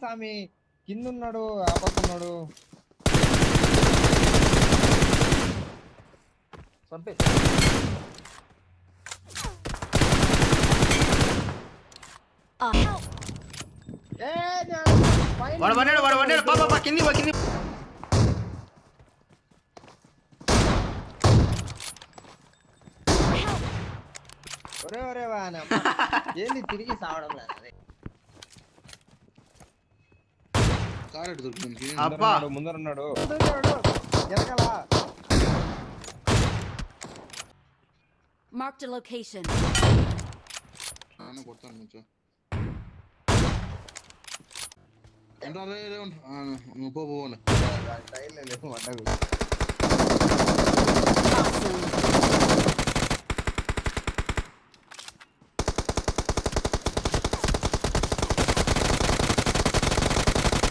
స్వామి కింద ఉన్నాడు ఆ పక్క ఉన్నాడు వాడు పన్నాడు పాప కింది కింది. ఒరే ఒరే వాన ఏంది తిరిగి సావడం లేదు అబ్బా ముందరున్నాడు వెనకాల Marked a location.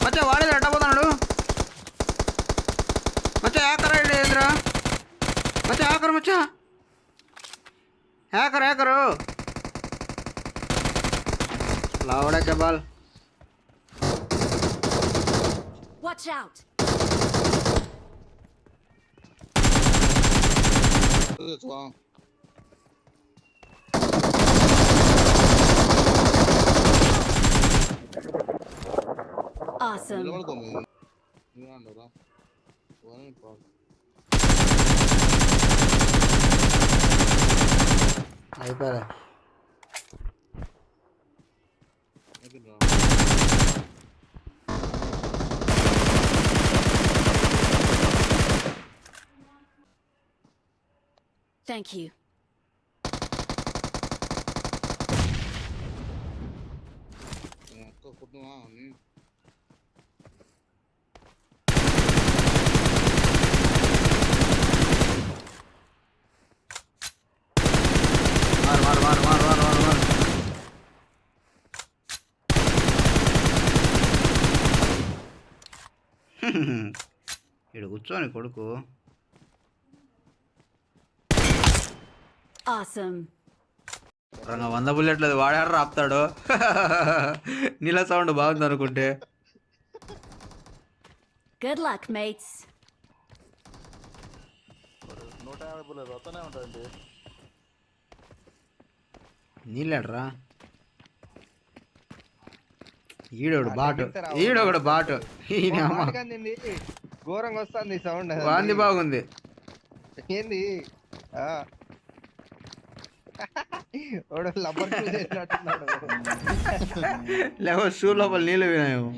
మచ్చా వాడే అట్టపోతున్నాడు. మచ్చా హ్యాకర్ ఏంద్రా మచ్చా హ్యాకర్ మచ్చా హ్యాకరు లావడా జబాల్. Watch out. Awesome. అయిపోయా. Thank you. మారు. ఇక్కడ కూర్చోని కొడుకు. Awesome. 100 బుల్లెట్లు వాడాడు రాపుతాడు. నీళ్ళ సౌండ్ బాగుంది అనుకుంటే. Good luck, mates. 150 బుల్లెట్ వస్తూనే ఉంటాయండి. నీళ్ళడ్రా ఈడోడు బాటు ఘోరంగా వస్తుంది సౌండ్. వాంది బాగుంది. ఏంది లబ్బర్ లేకపోతే షూ లోపల నీళ్ళు వినాయేమో.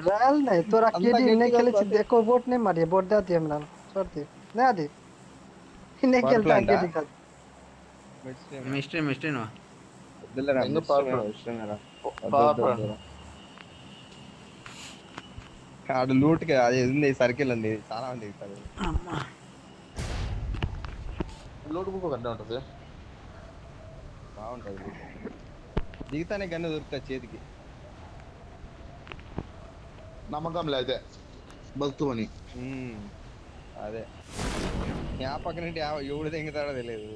रेल नहीं तो रखी दी इन्हें के लिए देखो बोट नहीं मारी बोट देती है हमरा छोड़ती नहीं आती इन्हें खेलता है के दिखा మిస్టరీ నో ఆడు లూట్ కి అది ఉంది సర్కిల్ ఉంది చాలా మంది దిగుతారు. లూట్ బుక్ గంట ఉంటుంది బాగుంటది దిగుతానే గన్ను దొరుకుతా చేతికి. నమ్మకం లేదే బతుకుమని. అదే యా పక్క నుండి ఎవడు దిగుతాడో తెలియదు.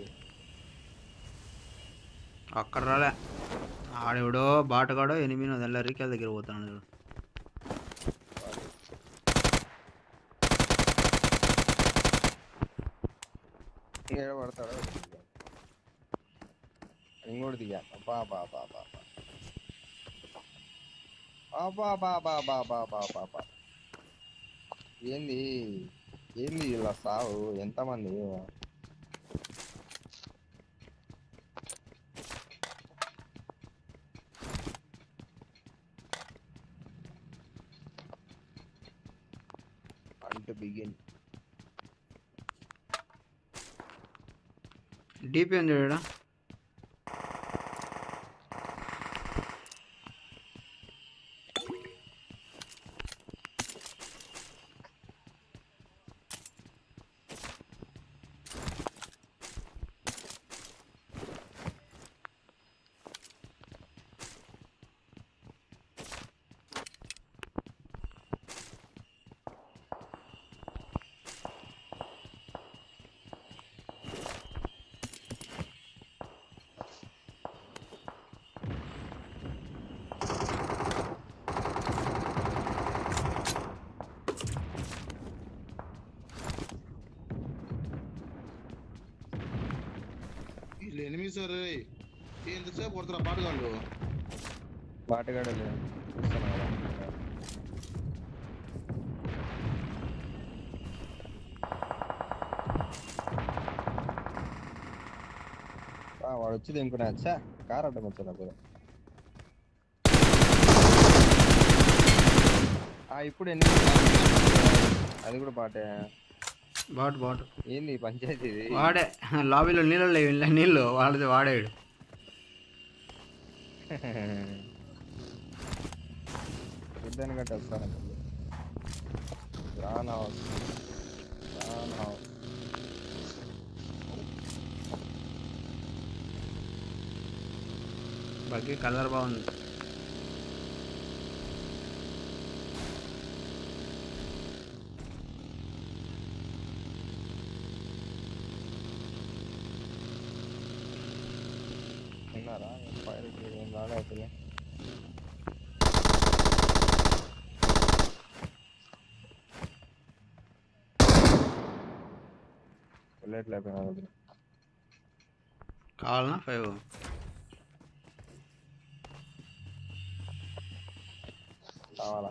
అక్కడ రాలే ఆడెవడో బాటగాడో 8 రీకేల దగ్గర పోతాడు. పడతాడు ఇంకోటి దిగా ఏంది ఇలా సావు ఎంతమంది. to begin. DP under వీళ్ళు ఎనిమిది సార్ ఎంతసేపు కొడతారా పాటగాళ్ళు బాటగాడలు చూస్తాను కదా. వాడు వచ్చి దింకున్నా వచ్చా కార్ అడ్డం వచ్చా కూడా. ఇప్పుడు ఎన్ని అది కూడా బాటే బాట్ ఏంది పంచాయతీ ఇది? వాడే లాబీలో నీళ్ళు లేవు, నీళ్ళు వాడితే వాడాడు. ఇద్దరిని కట్టేస్తాను రానా బగ్గి కలర్ బాగుంది. ఉన్నారా ఫైర్ ఏం రాలే అవుతుంది. బుల్లెట్ లేకపోయినా కావాలన్నా 5 కావాలా?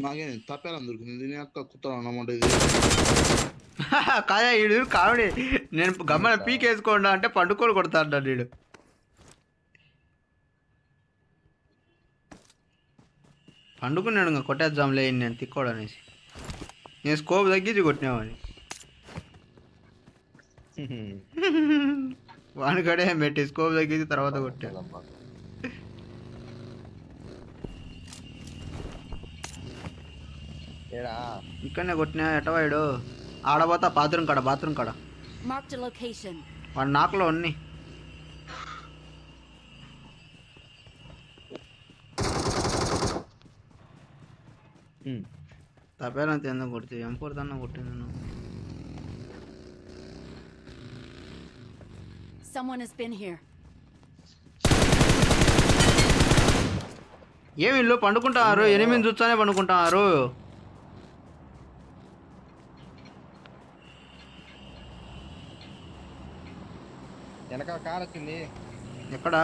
నాకేం తప్పేలా దొరికింది దీని యొక్క కుత్తలు అన్నమాట ఇది. కాదా వీడు కామెడీ. నేను గమ్మన పీకేసుకోండా అంటే పండుకోలు కొడతా అంటాడు వీడు. పండుకున్నాడు ఇంకా కొట్టేద్దాంలే నేను తిక్కోడు అనేసి. నేను స్కోప్ తగ్గించి కొట్టినామని వాని కడే పెట్టి స్కోప్ తగ్గించి తర్వాత కొట్టాను. ఇక్కడనే కొట్టినా ఎటవాడు ఆడబోతా బాత్రూమ్ కాడ Marked a location. వాడు నాకులో ఉన్నాయి. తప్పేనంత ఎందుకు కొడితే M4 తన్నా కొట్టింది నువ్వు. Someone has been here. ఏమి ఇల్లు పండుకుంటారు, 8 చూస్తానే పండుకుంటారు. వెనకాల కార్ వచ్చింది. ఎక్కడ?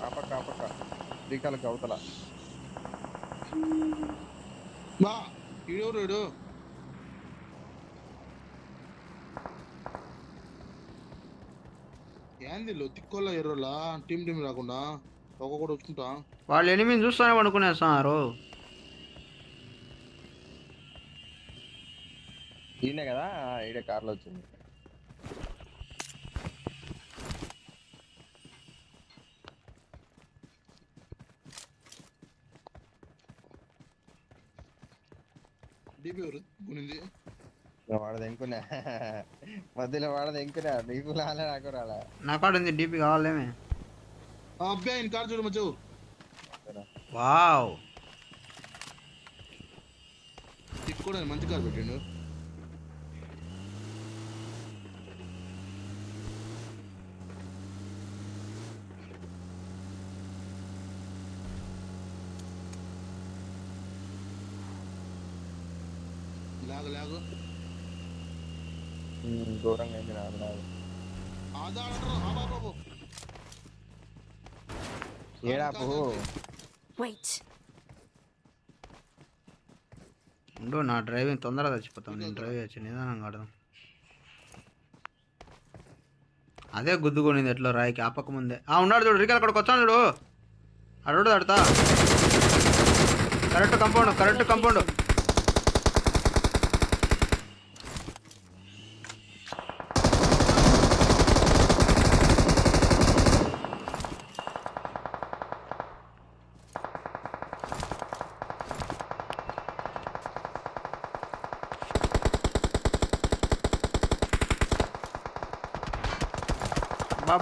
ఆ పక్క శ్రీకాళకి అవతల. బా ఈడెవరు ఏంది తిక్కోళ్ళ ఎర్రోలా టీం రాకుండా ఒక్కొక్కటి వచ్చుకుంటా. వాళ్ళు 8 చూస్తానే పండుకునేస్తున్నారు. ఈయనే కదా ఈడే కార్లో వచ్చింది. డీపీ ఎవరు కొనింది? వాడది ఎంకున్నా మధ్యలో వాడది ఎంకున్నా నీకు రాలే నాకు రాలే. నా కాడ ఉంది డీపీ కావాలేమే. అబ్బాయి ఆయన కార్ చూడు మచ్చు. వావ్ తిక్కోడానికి మంచి కార్ పెట్టిండు. లాగు దూరంగా అయింది నాకు ఏడాపు. Wait. ఉండు నా డ్రైవింగ్ తొందరగా చచ్చిపోతాను. నేను డ్రైవ్ చేయొచ్చు నిదానంగా ఆడదాం. అదే గుద్దుకొనింది ఎట్లా రాయికి ఆపక ముందే. ఉన్నాడు చూడు రికల్ అక్కడికి వచ్చాను చూడు. అడుగు ఆడతా కరెక్ట్ కంపౌండ్.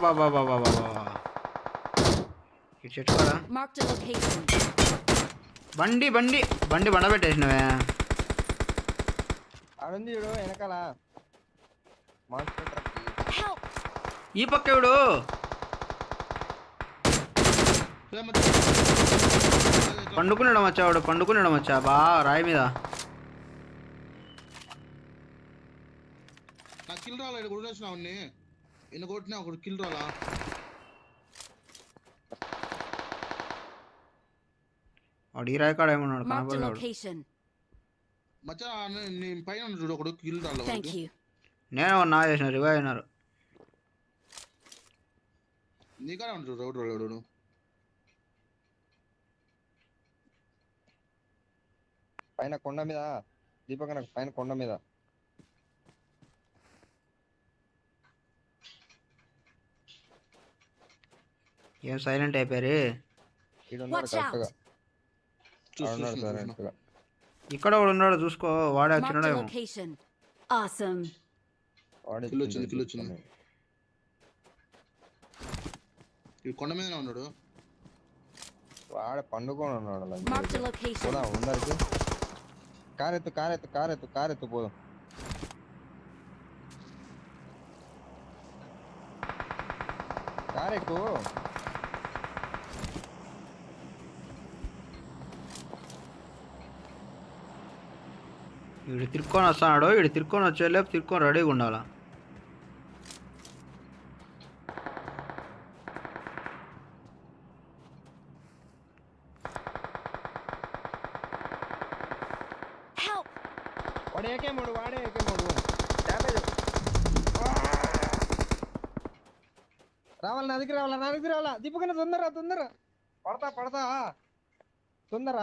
బాబా ఈ చెట్టు కదా. Marked a location. బండి బండబెట్టేసినవే. ఆడుంది చూడు వెనకాల మాన్స్టర్ ట్రక్. Help! ఈ పక్క ఎవడు? పండుకున్నాడు మచ్చా బా రాయి మీద. కిల్ రాలా ఇక్కడ కొట్టేసిన అవన్నీ ఇన్న కొట్టినా ఒకటి కిల్ రాలా వాడు ఈ రాయి కాడ ఏమన్నాడు Marked a కనపడలేడు. location. మచ్చా నీ పైన ఉన్నాడు చూడు ఒకడు కిల్ రాలా Thank you. నేనే నా చేసిన రివైవ్ అయినారు. నీకానే ఉంటాడు రోడ్ రోడ్ పైన కొండ మీద దీపక్ నాకు పైన కొండ మీద ఏం సైలెంట్ అయిపోయారు. ఈడున్నాడు Watch కరెక్ట్ గా out. ఉన్నాడు కరెక్ట్ గా ఇక్కడ కూడా ఉన్నాడు చూసుకో, వాడే Marked a వచ్చినాడేమో. location. Awesome. వాడే కిల్ వచ్చింది ఈ కొండ మీదనే ఉన్నాడు వాడే పండుకొని ఉన్నాడు అలా. Marked a location. పోదాం ఉందరికి కారెత్తు పోదాం. కారెక్కు వీడు తిరుక్కొని వస్తున్నాడు, వీడు తిరుక్కొని వచ్చేలేపు తిరుక్కొని రెడీగా ఉండాలా. Help! వాడే ఏకేమోడు డ్యామేజ్ రావాలి నా దగ్గర రావాలా దీపకన్నా తొందర పడతా తొందర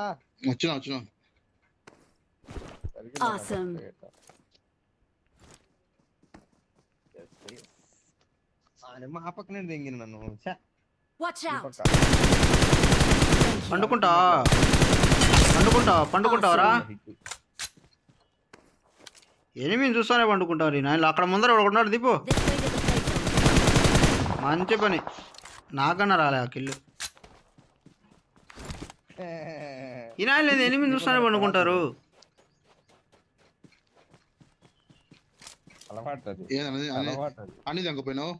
వచ్చినా Awesome. మా పక్కనే దింగిన నన్ను ఛే, Watch out! దీపక్క. పండుకుంటావరా? ఎనిమిది చూస్తానే పండుకుంటావు నాయన. అక్కడ ముందర ఒకడు ఉన్నాడు Deepu. This way to the play zone. మంచి పని, నాకన్నా రాలే ఆ కిల్లు. ఈ నాయన లేదు, ఎనిమిది చూస్తానే పండుకుంటారు. అలవాటు అది. ఏదన్నది అన్ని తగ్గపోయినావు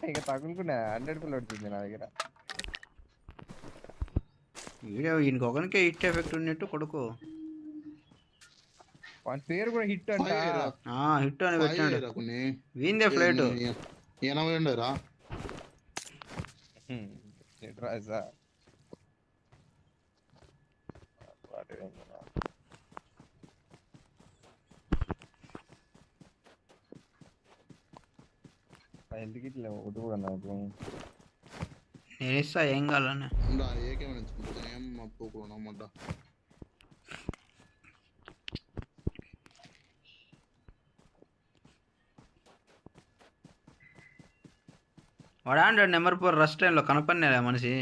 ఇక తగులుకున్నా 100 పిల్లలు వచ్చింది నా దగ్గర. వీడియో ఈయనకి ఒకరికే హిట్ ఎఫెక్ట్ ఉన్నట్టు కొడుకు. వాడి పేరు కూడా హిట్ అంట. హిట్ అని పెట్టాడు. వీందే ఫ్లైట్ 80 ఉండరా ఎందుకు ఇట్లా వద్దు కూడా నాకు. నేను ఇస్తా, ఏం కావాలని. ఏకేమైనా ఎంచుకుంటుంది ఏం పోకూడదన్నమాట. వాడు ఆండ్రాయిడ్ నెంబర్ 4 రష్ టైంలో కనపడినా మనిషి.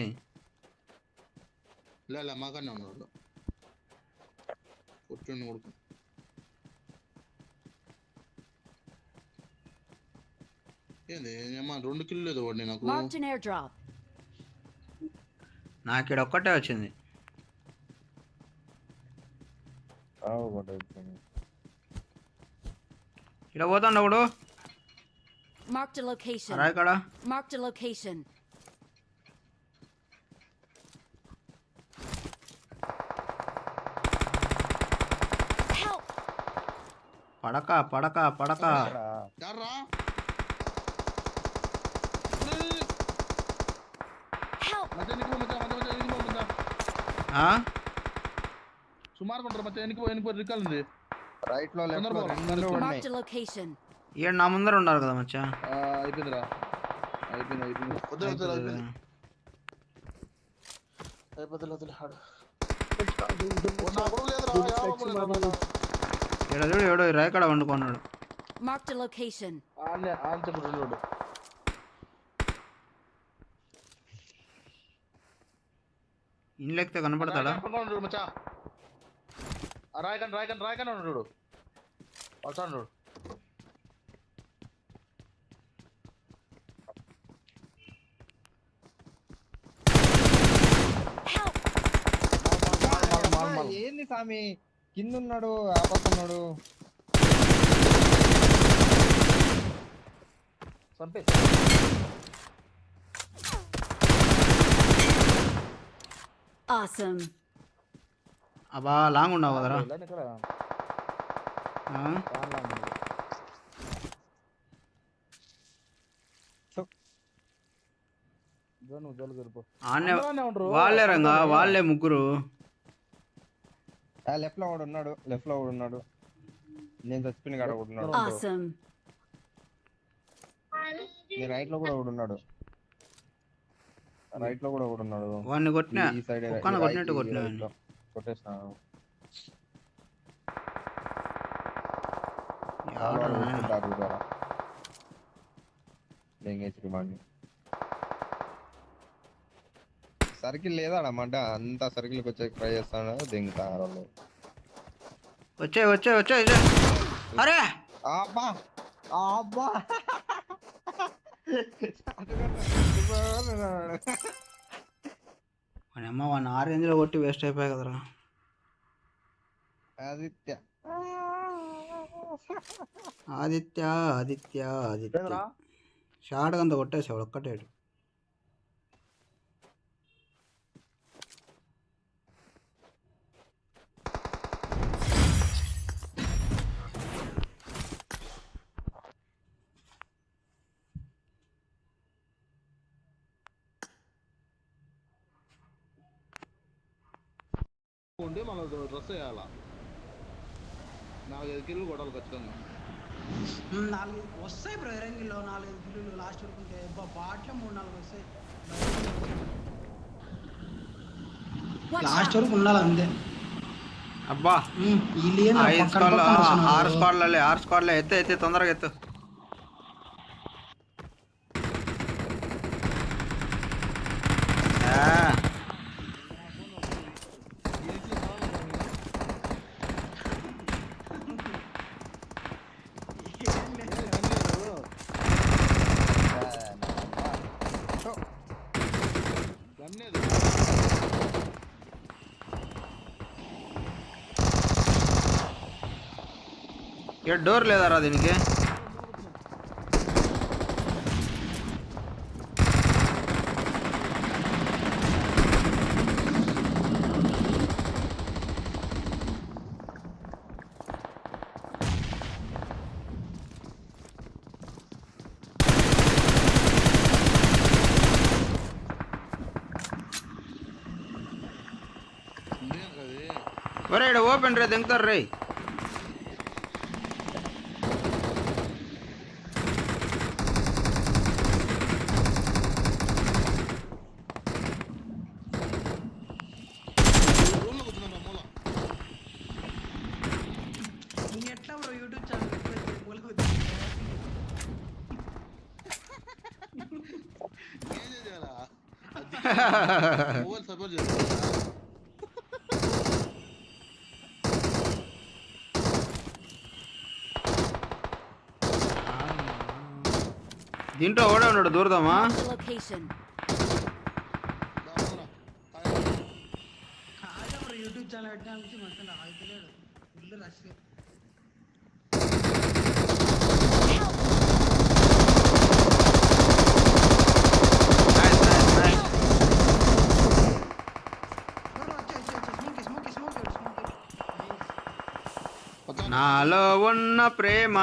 లే మాకన్నా ఉన్నాడు కొట్టిండు కొడుకు. ఏంది ఏమన్నా 2 కిలో లేదు వాడిని నాకు. Marked an airdrop. నాకు ఇక్కడ ఒక్కటే వచ్చింది. ఇక్కడ పోతాడు ఒకడు. Marked a location. రాయి కాడ Marked a location. Help! పడక యార్రా Help! మధ్య సుమారు కొంటారు మధ్య ఎనికి రికాల్ ఉంది రైట్ లో లెఫ్ట్ లో తొందరగా రెండులో ఉన్నాయి. Marked a location. ఈడ నా ముందర ఉన్నారు కదా మచ్చా. అయిపోయిందిరా అయిపోయింది వద్దు ఇక్కడ చూడు ఎవడో రాయి కాడ వండుకున్నాడు. Marked a location. ఇండ్లెక్కితే కనపడతాడా? రాయకండి ఉన్నాడు వస్తాడు. Help! ఏంది స్వామి కింద ఉన్నాడు ఆ పక్క ఉన్నాడు. Awesome. అబ్బా లాంగ్ ఉన్నావు కదరా. ఆనే వాళ్ళే రంగా వాళ్ళే ముగ్గురు. లెఫ్ట్ లో ఒకడు ఉన్నాడు. నేను చచ్చిపోయిన కాడ ఒకడు ఉన్నాడు. Awesome. రైట్ లో కూడా ఒకడు ఉన్నాడు. వాడిని కొట్టినా ఈ సైడ్ ఒక్కన కొట్టినట్టు కొట్టినా కొట్టేసిన సర్కిల్ లేదా మంట అంతా సర్కిల్కి వచ్చే ట్రై చేస్తాను. దింగుతారు వాళ్ళు. వచ్చే అరే అబ్బా వాని అమ్మ వాడిని ఆరేంజ్లో కొట్టి వేస్ట్ అయిపోయాయి కదరా. ఆదిత్య షార్ట్ అంత కొట్టేసాడు ఒక్కటేడు. ఉండి మన డ్రెస్ వేయాలా. 4-5 కిలోలు కొట్టాలి ఖచ్చితంగా. 4 వస్తాయి బ్రో. ఎరంగిలో 4-5 కిలోలు లాస్ట్ వరకు ఉంటే బాట్లో 3-4 వస్తాయి. లాస్ట్ వరకు ఉండాలి అంతే. అబ్బా 6 స్క్వాడ్లే ఎత్తు తొందరగా ఎత్తు. డోర్ లేదారా దీనికి? ఒరే ఓపెన్ రే దింగుతారు రే. ఎట్లా బ్రో యూట్యూబ్ ఛానల్ సపోర్ట్ చేస్తా. దీంట్లో ఓడే ఉన్నాడు దూరదామా? Location. యూట్యూబ్ ఛానల్ పెట్టడానికి మొత్తం ఆగుతలేడు. Full rush. నాలో ఉన్న ప్రేమ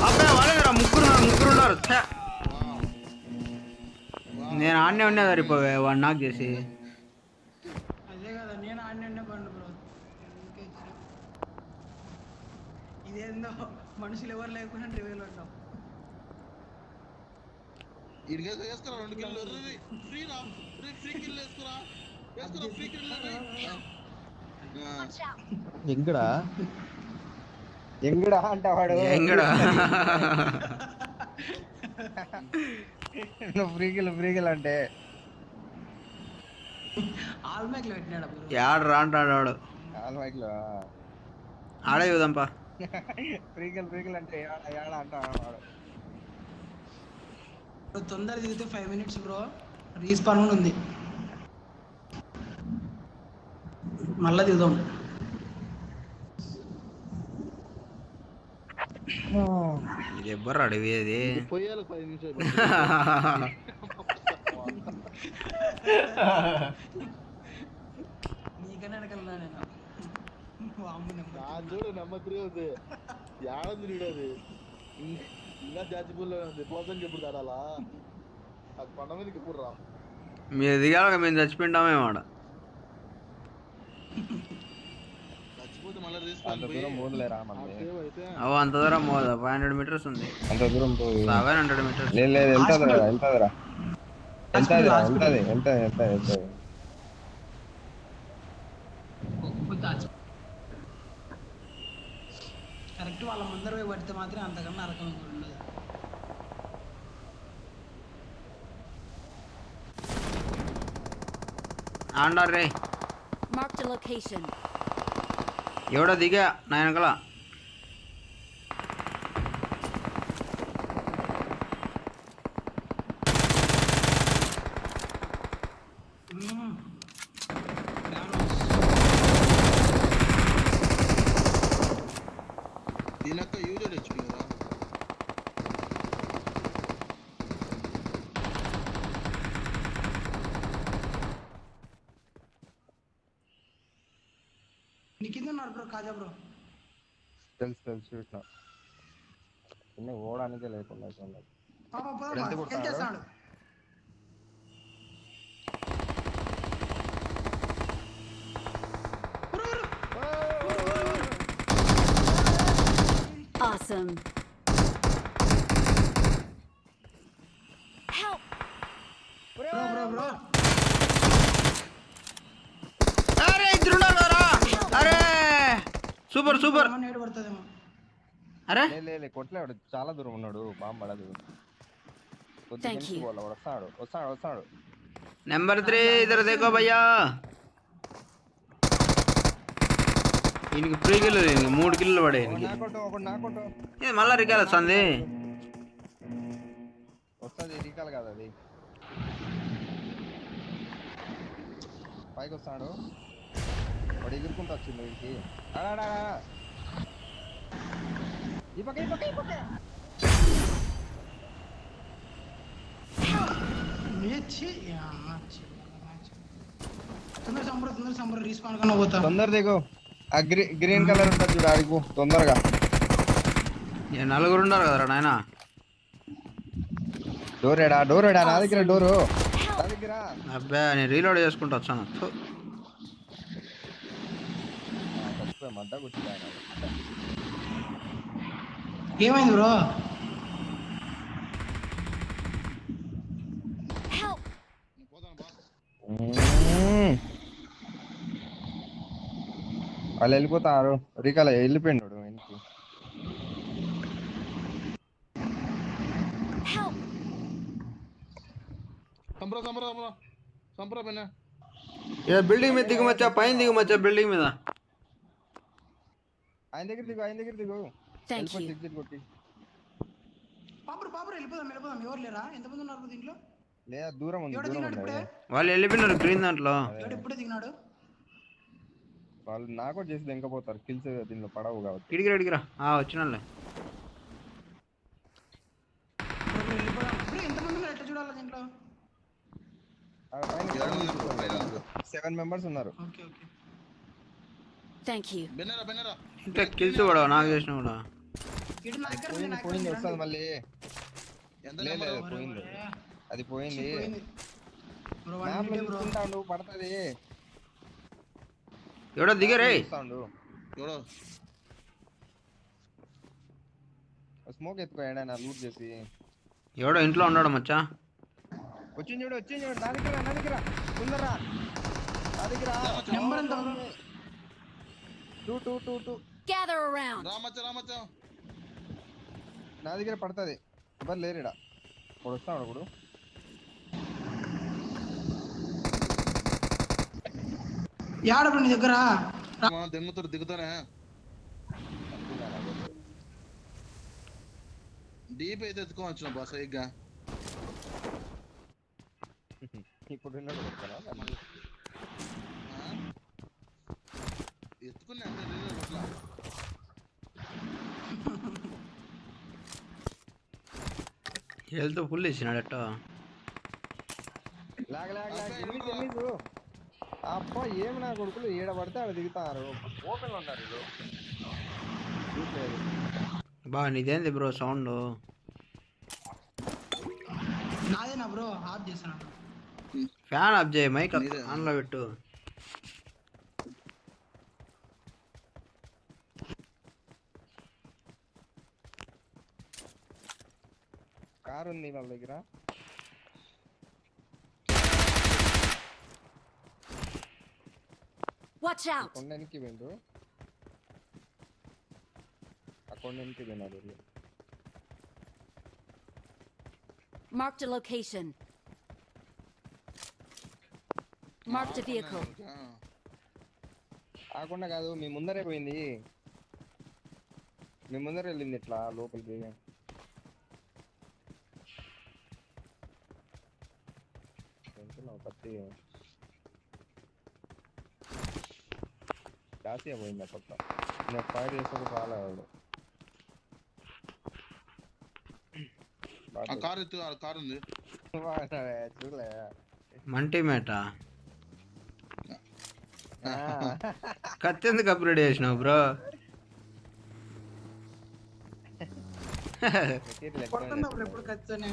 అబ్బాయి వాళ్ళేరా ముగ్గురు ఉన్నారు. నేను ఆడనే ఉండేది సరిపోవే వాడు నాకు చేసి. అదే కదా నేను ఆడినే పండు బ్రో. ఇదేందో మనుషులు ఎవరు లేకుండా రివ్యూలు ఉంటాం. వేసుకురా 2 కిలోలు ఫ్రీ కిల్ వేసుకురా ఫ్రీ కిల్. ఎంగడా అంటావాడు. ఫ్రీకిల్ అంటే ఆల్మైక్లో పెట్టినాడు అప్పుడు. యాడ్ రాంటాడు ఆడే చూద్దాంపా. ఫ్రీకిల్ అంటే ఏడా అంటాడు. తొందర దిగితే 5 minutes బ్రో. రీస్పాన్ ఉంది. మళ్ళా దిగుదాం. ఇది ఎవ్వరు అడిగేది? పోయాలి 5 నిమిషాలు. నీకన్నా వెనకల్లా నేను చూడు నెంబర్ 3 ఉంది. యాడ తిరిగేది ఇంకా జాజిపూర్లో ఉంది పోసంకి ఎప్పుడు దాడాలా అది కొండ మీదకి ఎప్పుడు రా మీరు దిగాక మేము చచ్చిపోయింటామేమో ఆడ. చచ్చిపోతే మళ్ళీ అంత తీసుకొని పోయి దూరం పోదులేరా మంది సేవ్ అయితే అవు అంత దూరం పోదా 500 meters ఉంది. అంత దూరం పోదు 700 meters. లేదు లేదు వెళ్తాదిరా వెళ్తాదిరా వెళ్తాదిరా వెళ్తాది వెళ్తాది వెళ్తాది వెళ్తాది కరెక్ట్ వాళ్ళ ముందర పోయి పడితే మాత్రం అంతకన్నా నరకం ఇంకోటి ఉండదు. ఆండారు రే Marked a location. ఎవడో దిగా నా వెనకల. దీనక్క యూజర్ హెచ్పి కదా నీ కింద ఉన్నారు బ్రో కాజా బ్రో. తెలుసు తెలుసు చూసిన చిన్న ఓడానికే లేకుండా అయిపోయింది. పాప ఎంత కొడతాడు? చేస్తాడు. Awesome. Help! Bro bro bro అరే ఇద్దరు ఉన్నారు రా. అరే సూపర్ సూపర్. నేడు పడుతుందేమో. అరే లే కొట్టలేడు చాలా దూరం ఉన్నాడు బాంబు పడదు Thank you. వస్తాడు వస్తాడు వస్తాడు నెంబర్ 3 ఇద్దరు దేకో భయ్యా. ఈయనకి 3 కిల్లు, ఈయనకి 3 కిల్లు పడే. నాకొట్టు ఒకటి నాకొట్టు ఇది మళ్ళా రికాల్ వస్తుంది. వస్తుంది రీకాల్ కాదు అది పైకి వస్తాడు వాడు ఎగురుకుంటూ వచ్చింది వీడికి ఆడా ఈ పక్క ఈ పక్క ఈ పక్క మేచి తొందర సంబర రీస్పాన్ కన్నా పోతా. తొందర దిగు ఆ గ్రీన్ కలర్ ఉంటుంది చూడు ఆడికు తొందరగా. నలుగురు ఉన్నారు కదరా నాయన. డోర్ ఏడా నా దగ్గర డోరు నా దగ్గర అబ్బా నేను రీలోడ్ చేసుకుంటూ వచ్చాను. మడ్డ కూర్చుంది ఆయన. ఏమైంది బ్రో? Help! పోతాను బా వాళ్ళు వెళ్ళిపోతారు రీకాల్ వెళ్ళిపోయినాడు ఇంటికి. Help! సంప్రా పైన బిల్డింగ్ మీద దిగుమచ్చా, పైన దిగుమచ్చా బిల్డింగ్ మీద. ఆయన దగ్గర దిగు Thank you. ఎగ్జిట్ కొట్టి పాపరు వెళ్ళిపోదాం. ఎవరు లేరా? ఎంతమంది ఉన్నారు దీంట్లో? లేదా దూరం ఉంది ఎవడో దూరం దిగినాడు ఉంది ఇప్పుడే? వాళ్ళు వెళ్ళిపోయినారు గ్రీన్ దాంట్లో. ఎవడు ఇప్పుడే దిగినాడు? వాళ్ళు నాకు చేసి దెంకపోతారు కిల్స్ దీనిలో పడవు కాబట్టి. ఇడిగిరా వచ్చినాలే. వెళ్ళిపోదాం. ఇప్పుడు ఎంతమంది ఉన్నారు ఎట్లా చూడాలి దీంట్లో? 7 members ఉన్నారు. Okay Thank you. బెన్నరా ఇంకా కిల్స్ కూడా నాకు చేసిన కూడా. ఇటు నా దగ్గర ఉంది, నా దగ్గర పోయింది ఉంది, వస్తుంది రండి. మళ్ళీ ఎంత లేదు, నెంబర్ లేదు, పోయింది అది పోయింది. పోయింది. బ్రో మ్యాప్ వన్ లో మినిట్ బ్రో. చూసుకుంటాడు పడుతుంది ఎవడో దిగరే. ఎవడో స్మోక్ ఎత్తుకో ఏడైనా లూట్ చేసి. ఎవడో ఇంట్లో ఉన్నాడు మచ్చా. వచ్చింది చూడు నా దగ్గర తొందరరా నా దగ్గర నెంబర్ ఎంత బ్రో? 2 Gather around. రామచ్చ నా దగ్గర పడుతుంది ఎవరు లేరుడా ఇప్పుడు వస్తాడు ఇప్పుడు. యాడ బ్రో నీ దగ్గర? దిగుతానే డీప్ అయితే ఎత్తుకోవచ్చు బా సైగ్గా. ఇప్పుడు ఎత్తుకున్నా హెల్త్ ఫుల్ ఇచ్చినాడు అట్ట. అప్ప ఏమి నా కొడుకులు ఈడ పడితే ఆడ దిగుతారు. ఓపెన్ లో ఉన్నారు బా నీదేంది బ్రో సౌండ్? నాదేనా బ్రో ఆఫ్ చేస్తాను. ఫ్యాన్ ఆఫ్ చేయి, మైక్ ఆన్లో పెట్టు. కారు ఉంది వాళ్ళ దగ్గర. Watch out! కొండ వెనక్కి పోయిండు, ఆ కొండ వెనక్కి పోయినాడు. Marked a location. Marked a vehicle. ఆ కొండ కాదు, మీ ముందరే పోయింది. మీ ముందర వెళ్ళింది ఇట్లా లోపలికి. పత్తి దాసియా పోయింది కొత్త. నేను ఫైర్ చేసాడు చాలా కారు ఉంది చూడలే. మంటి మేట కత్తి ఎందుకు అప్గ్రేడ్ చేసినావు బ్రో? కొడుతున్నా బ్రో ఎప్పుడు ఖచ్చితంగా.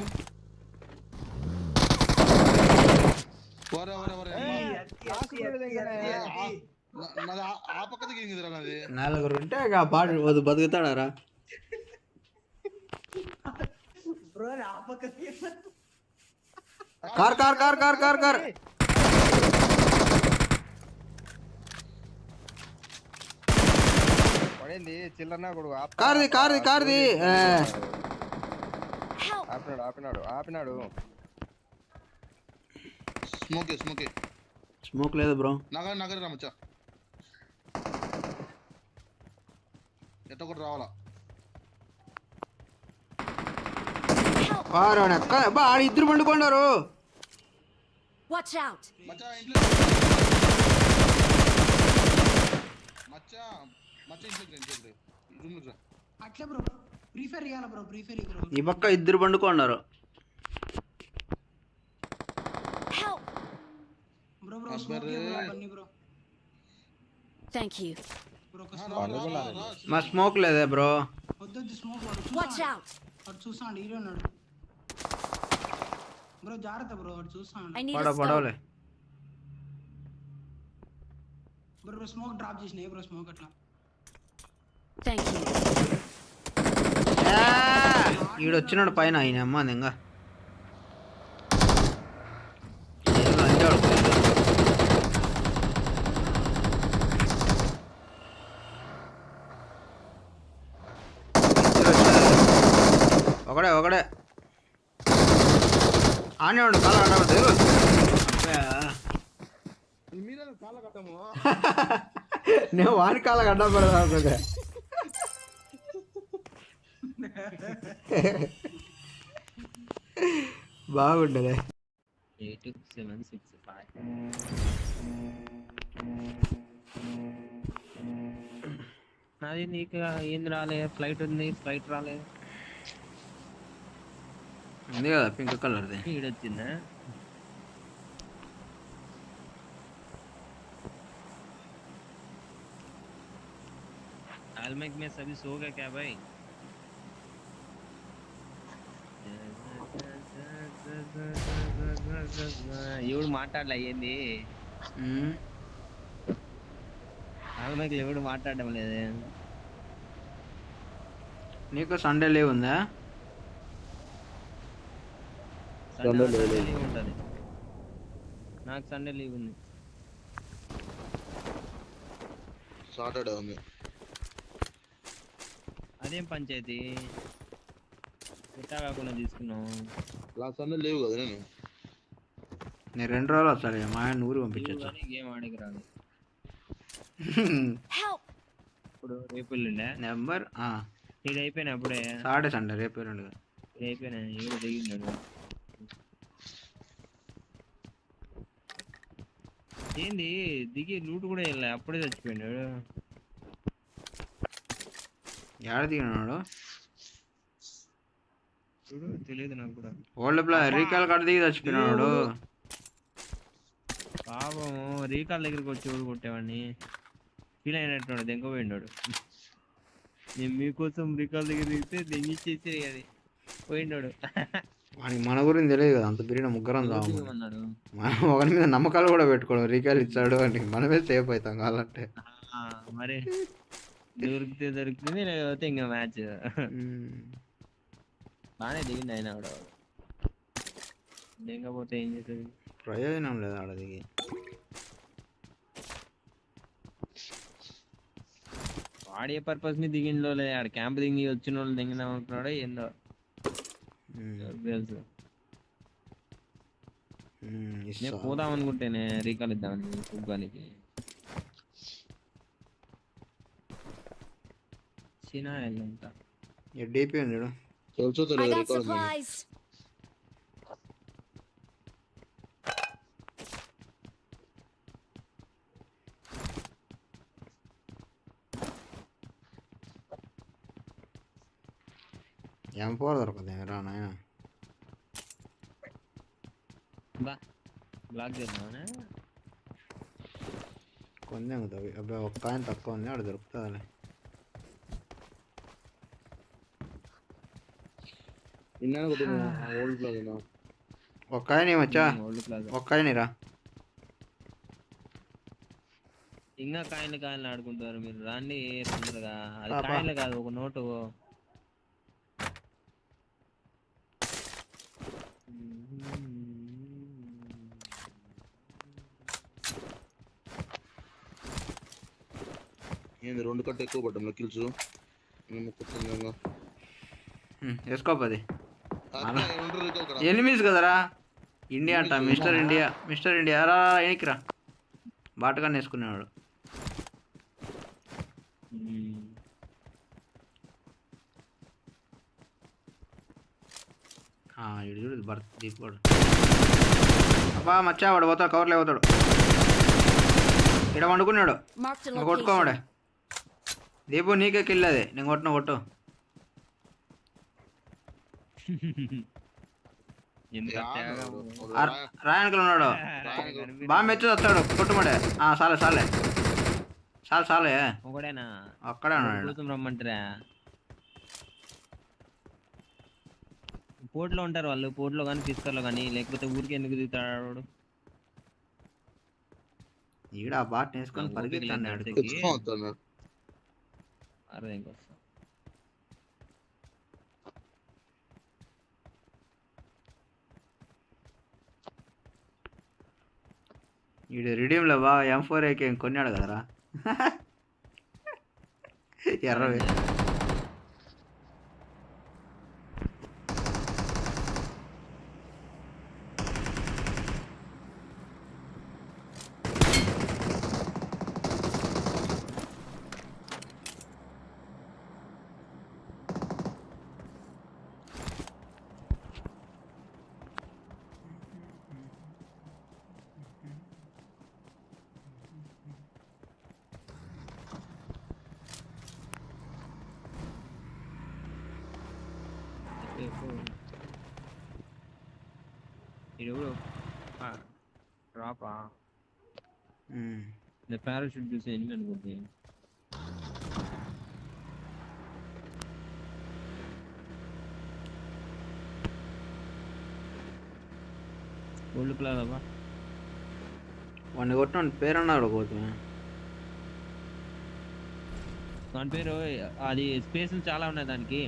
ఆ పక్క దిగిందిరా నాది. నలుగురు ఉంటే పాడు బతుకుతాడారా? బ్రో ఆ పక్క car car car car car car పడింది చిల్లన్న కొడుకు. కార్ది కార్ది కార్ది Help! ఆపినాడు ఆపినాడు ఆపినాడు. స్మోకే స్మోకే స్మోక్ లేదు బ్రో. నగర నగర రామచ్చా ఎట్ట కూడా రావాలా. బా ఆడ ఇద్దరు పండుకున్నారు. Watch out! మచ్చా ఇంట్లో మచ్చా మచ్చా ఇంట్లో రూమ్ లో. అట్లే బ్రో ప్రిఫర్ చేయాలి బ్రో, ప్రిఫర్ బ్రో. ఈ పక్క ఇద్దరు పండుకున్నారు. Help! Bro bro smoke Bunny bro. Thank you. Bro ఒక స్మోక్. మా స్మోక్ లేదే బ్రో. వద్దు స్మోక్ వాడు Watch చూస్తాడు. out! వాడు చూస్తాడు హీరో ఉన్నాడు బ్రో. జాగ్రత్త బ్రో వాడు చూస్తాడు. I need పడవ a scope. పడవలే. బ్రో బ్రో స్మోక్ డ్రాప్ చేసిన బ్రో స్మోక్ అట్లా. Thank you. ఈడొచ్చినాడు పైన ఆయన అమ్మ ఇంకా ఒకడే ఒకడే ఆనే ఉండు. కాల కట్టబడదు మీద కాళ్ళ కట్టము. నేను వాని కాల కట్టబడదా బాగుండలే. 8765 నాది నీకు ఏంది రాలే? ఫ్లైట్ ఉంది, ఫ్లైట్ రాలే. ఉంది కదా పింక్ కలర్ది. ఈడొచ్చిందా? आलमेक में सभी सो गए क्या भाई? ఎవడు మాట్లాడలే ఏంది? ఆల్మైక్ ఎవడు మాట్లాడడం లేదు. నీకు సండే లీవ్ ఉందా? సండే లీవ్ ఉంటుంది. నాకు సండే లీవ్ ఉంది. సాటర్డే ఉంది. అదేం పంచాయతీ ఎట్టా కాకుండా తీసుకున్నావు? లాస్ట్ సండే లేవు కదా నేను 2 రోజులు వస్తాను. మా ఆయన ఊరు పంపించచ్చు. గేమ్ ఆడికి రాదు. Help! ఇప్పుడు రేపు వెళ్ళిండే నెంబర్ ఇది అయిపోయినా అప్పుడే. సాటర్డే సండే రేపు రెండు అయిపోయినా ఏడు దిగినాడు. ఏంది దిగి లూట్ కూడా వెళ్ళా, అప్పుడే చచ్చిపోయినాడు. ఎక్కడ దిగినాడు చూడు, తెలియదు నాకు కూడా. ఓల్డ్ ప్లే రీకాల్ కార్డు దిగి చచ్చిపోయినాడు. పాపం రీకాల్ దగ్గరికి వచ్చి ఊరు కొట్టేవాడిని ఫీల్ అయినట్టున్నాడు, దెంకపోయినాడు. నేను మీకోసం రికాల్ దగ్గర దిగితే దెంగిచ్చేసి అది పోయిండాడు. వానికి మన గురించి తెలియదు కదా, అంత బిరిన ముగ్గురం రాము. అన్నాడు. మనం ఒకరి మీద నమ్మకాలు కూడా పెట్టుకోవడం, రీకాల్ ఇచ్చాడు అని మనమే సేఫ్ అవుతాం కావాలంటే. మరి దొరికితే దొరికింది, లేకపోతే ఇంకా మ్యాచ్. బాగానే దిగింది అయినా కూడా దిగకపోతే ఏం చేస్తుంది, ప్రయోజనం లేదు ఆడ దిగి. వాడే పర్పస్ ని దిగిందో లేదు, ఆడ క్యాంప్ దిగి వచ్చిన వాళ్ళు దిగిన అనుకున్నాడో ఏందో తెలుసు. నేను పోదాం అనుకుంటేనే రీకాల్ ఇద్దామని ఫుట్బాల్కి. చిన్న ఎంత డీపీ ఉంది చూడు. I got supplies. M4 దొరకదు రా నాయన. బ్లాక్ చేద్దామనే కొంచెం అబ్బాయి ఒక్క ఆయన తక్కువ ఉంది, ఆడ దొరుకుతుందిలే. ఒక్క ఆయన వచ్చా, ఓల్డ్ ప్లాజా. ఒక్క ఆయనరా. ఇంకా కాయలు ఆడుకుంటారు మీరు, రాండి తొందరగా. అది కాయలు కాదు, ఒక నోటు. ఏంది 2 కట్ట ఎక్కువ పడ్డం కిల్స్ వేసుకోపది ఎనిమిస్ కదరా. ఇండియా అంట, మిస్టర్ ఇండియా, మిస్టర్ ఇండియా రా ఎనికిరా. బాటగానే వేసుకునేవాడు. ఇడు చూడు భర్త దీపాడు. అబ్బా మచ్చా వాడు పోతాడు, కవర్లో పోతాడు. ఇక్కడ వండుకున్నాడు, Marked a కొట్టుకోవాడే. location. దీపు నీకే కిల్లది, నేను కొట్టిన కొట్టు. రాయనకలు ఉన్నాడు, బాగా మెచ్చి వస్తాడు కొట్టుమడే. సాలే సాలే చాలు చాలే. ఒకడేనా అక్కడే ఉన్నాడు. కోసం రమ్మంటారా? పోర్ట్లో ఉంటారు వాళ్ళు, పోర్ట్లో కానీ తీసుకెళ్ళలో కానీ, లేకపోతే ఊరికి ఎందుకు దిగుతాడు? ఈడ ఆ బాట్ వేసుకొని పరిగెత్తాడు. అరే ఇంకొస్తా. ఈడు రిడీమ్లో బాగా M4 AK కొన్నాడు కదరా ఎర్రవి. డ్రాపా పారాషూట్ చూసి ఎన్ని అనుకుంది. ఓల్డ్ ప్లాన్ అబ్బా, వాడిని కొట్టిన పేరన్నాడు పోతున్నా. దాని పేరు అది స్పేస్ చాలా ఉన్నాయి దానికి.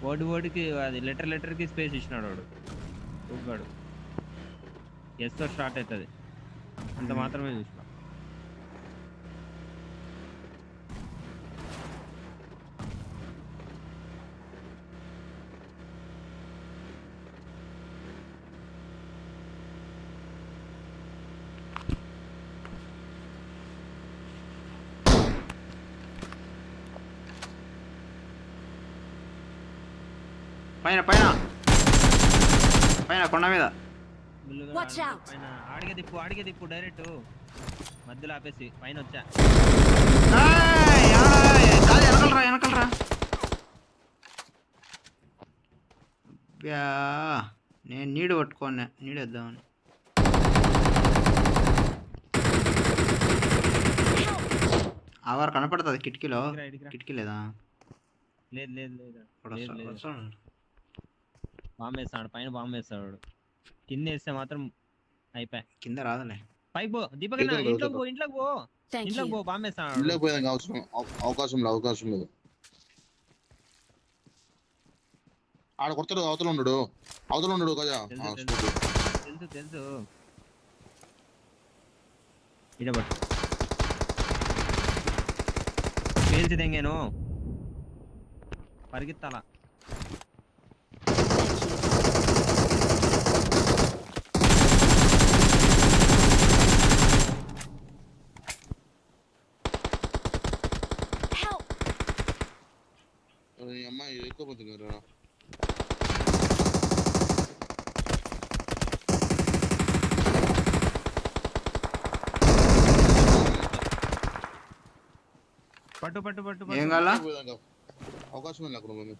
వర్డ్కి అది లెటర్కి స్పేస్ ఇచ్చినాడు వాడు. చూపాడు ఎస్తో స్టార్ట్ అవుతుంది, అంత మాత్రమే చూసిన. పైన పైన పైన కొండ మీద. Watch out. పైన ఆడిగే తిప్పు డైరెక్ట్ మధ్యలో ఆపేసి పైన వచ్చా. వెనకలరా నేను నీడు పట్టుకోండి, నీడేద్దామని. ఆవారు కనపడుతుంది కిటికీలో, కిటికీ లేదా? లేదు లేదు లేదు వాడు లేదు వస్తాడు, లేదు వస్తాడు. బాంబు వేస్తాడు పైన బాంబు వేస్తాడు కింద వేస్తే మాత్రం అయిపోయా కింద రాదులే. పైకి పో దీపకన్నా ఎదురు ఇంట్లోకి పో ఇంట్లోకి పో Thank ఇంట్లోకి you. పో బాంబు వేస్తాడు ఇళ్ళకి పోయేదానికి అవకాశం లేదు. ఆడ కొడతాడు, అవతల ఉండడు కదా. తెలుసు తెలుసు ఇడబట్టు పేల్చి దెంగాను పరిగెత్తాలా Help! ఈ అమ్మాయి ఎక్కువ పోతుంది కదా. పట్టు పట్టు పట్టు ఏం పట్టు కావాలా? పోయేదానికి అవకాశం లేదు అక్కడ పోయి.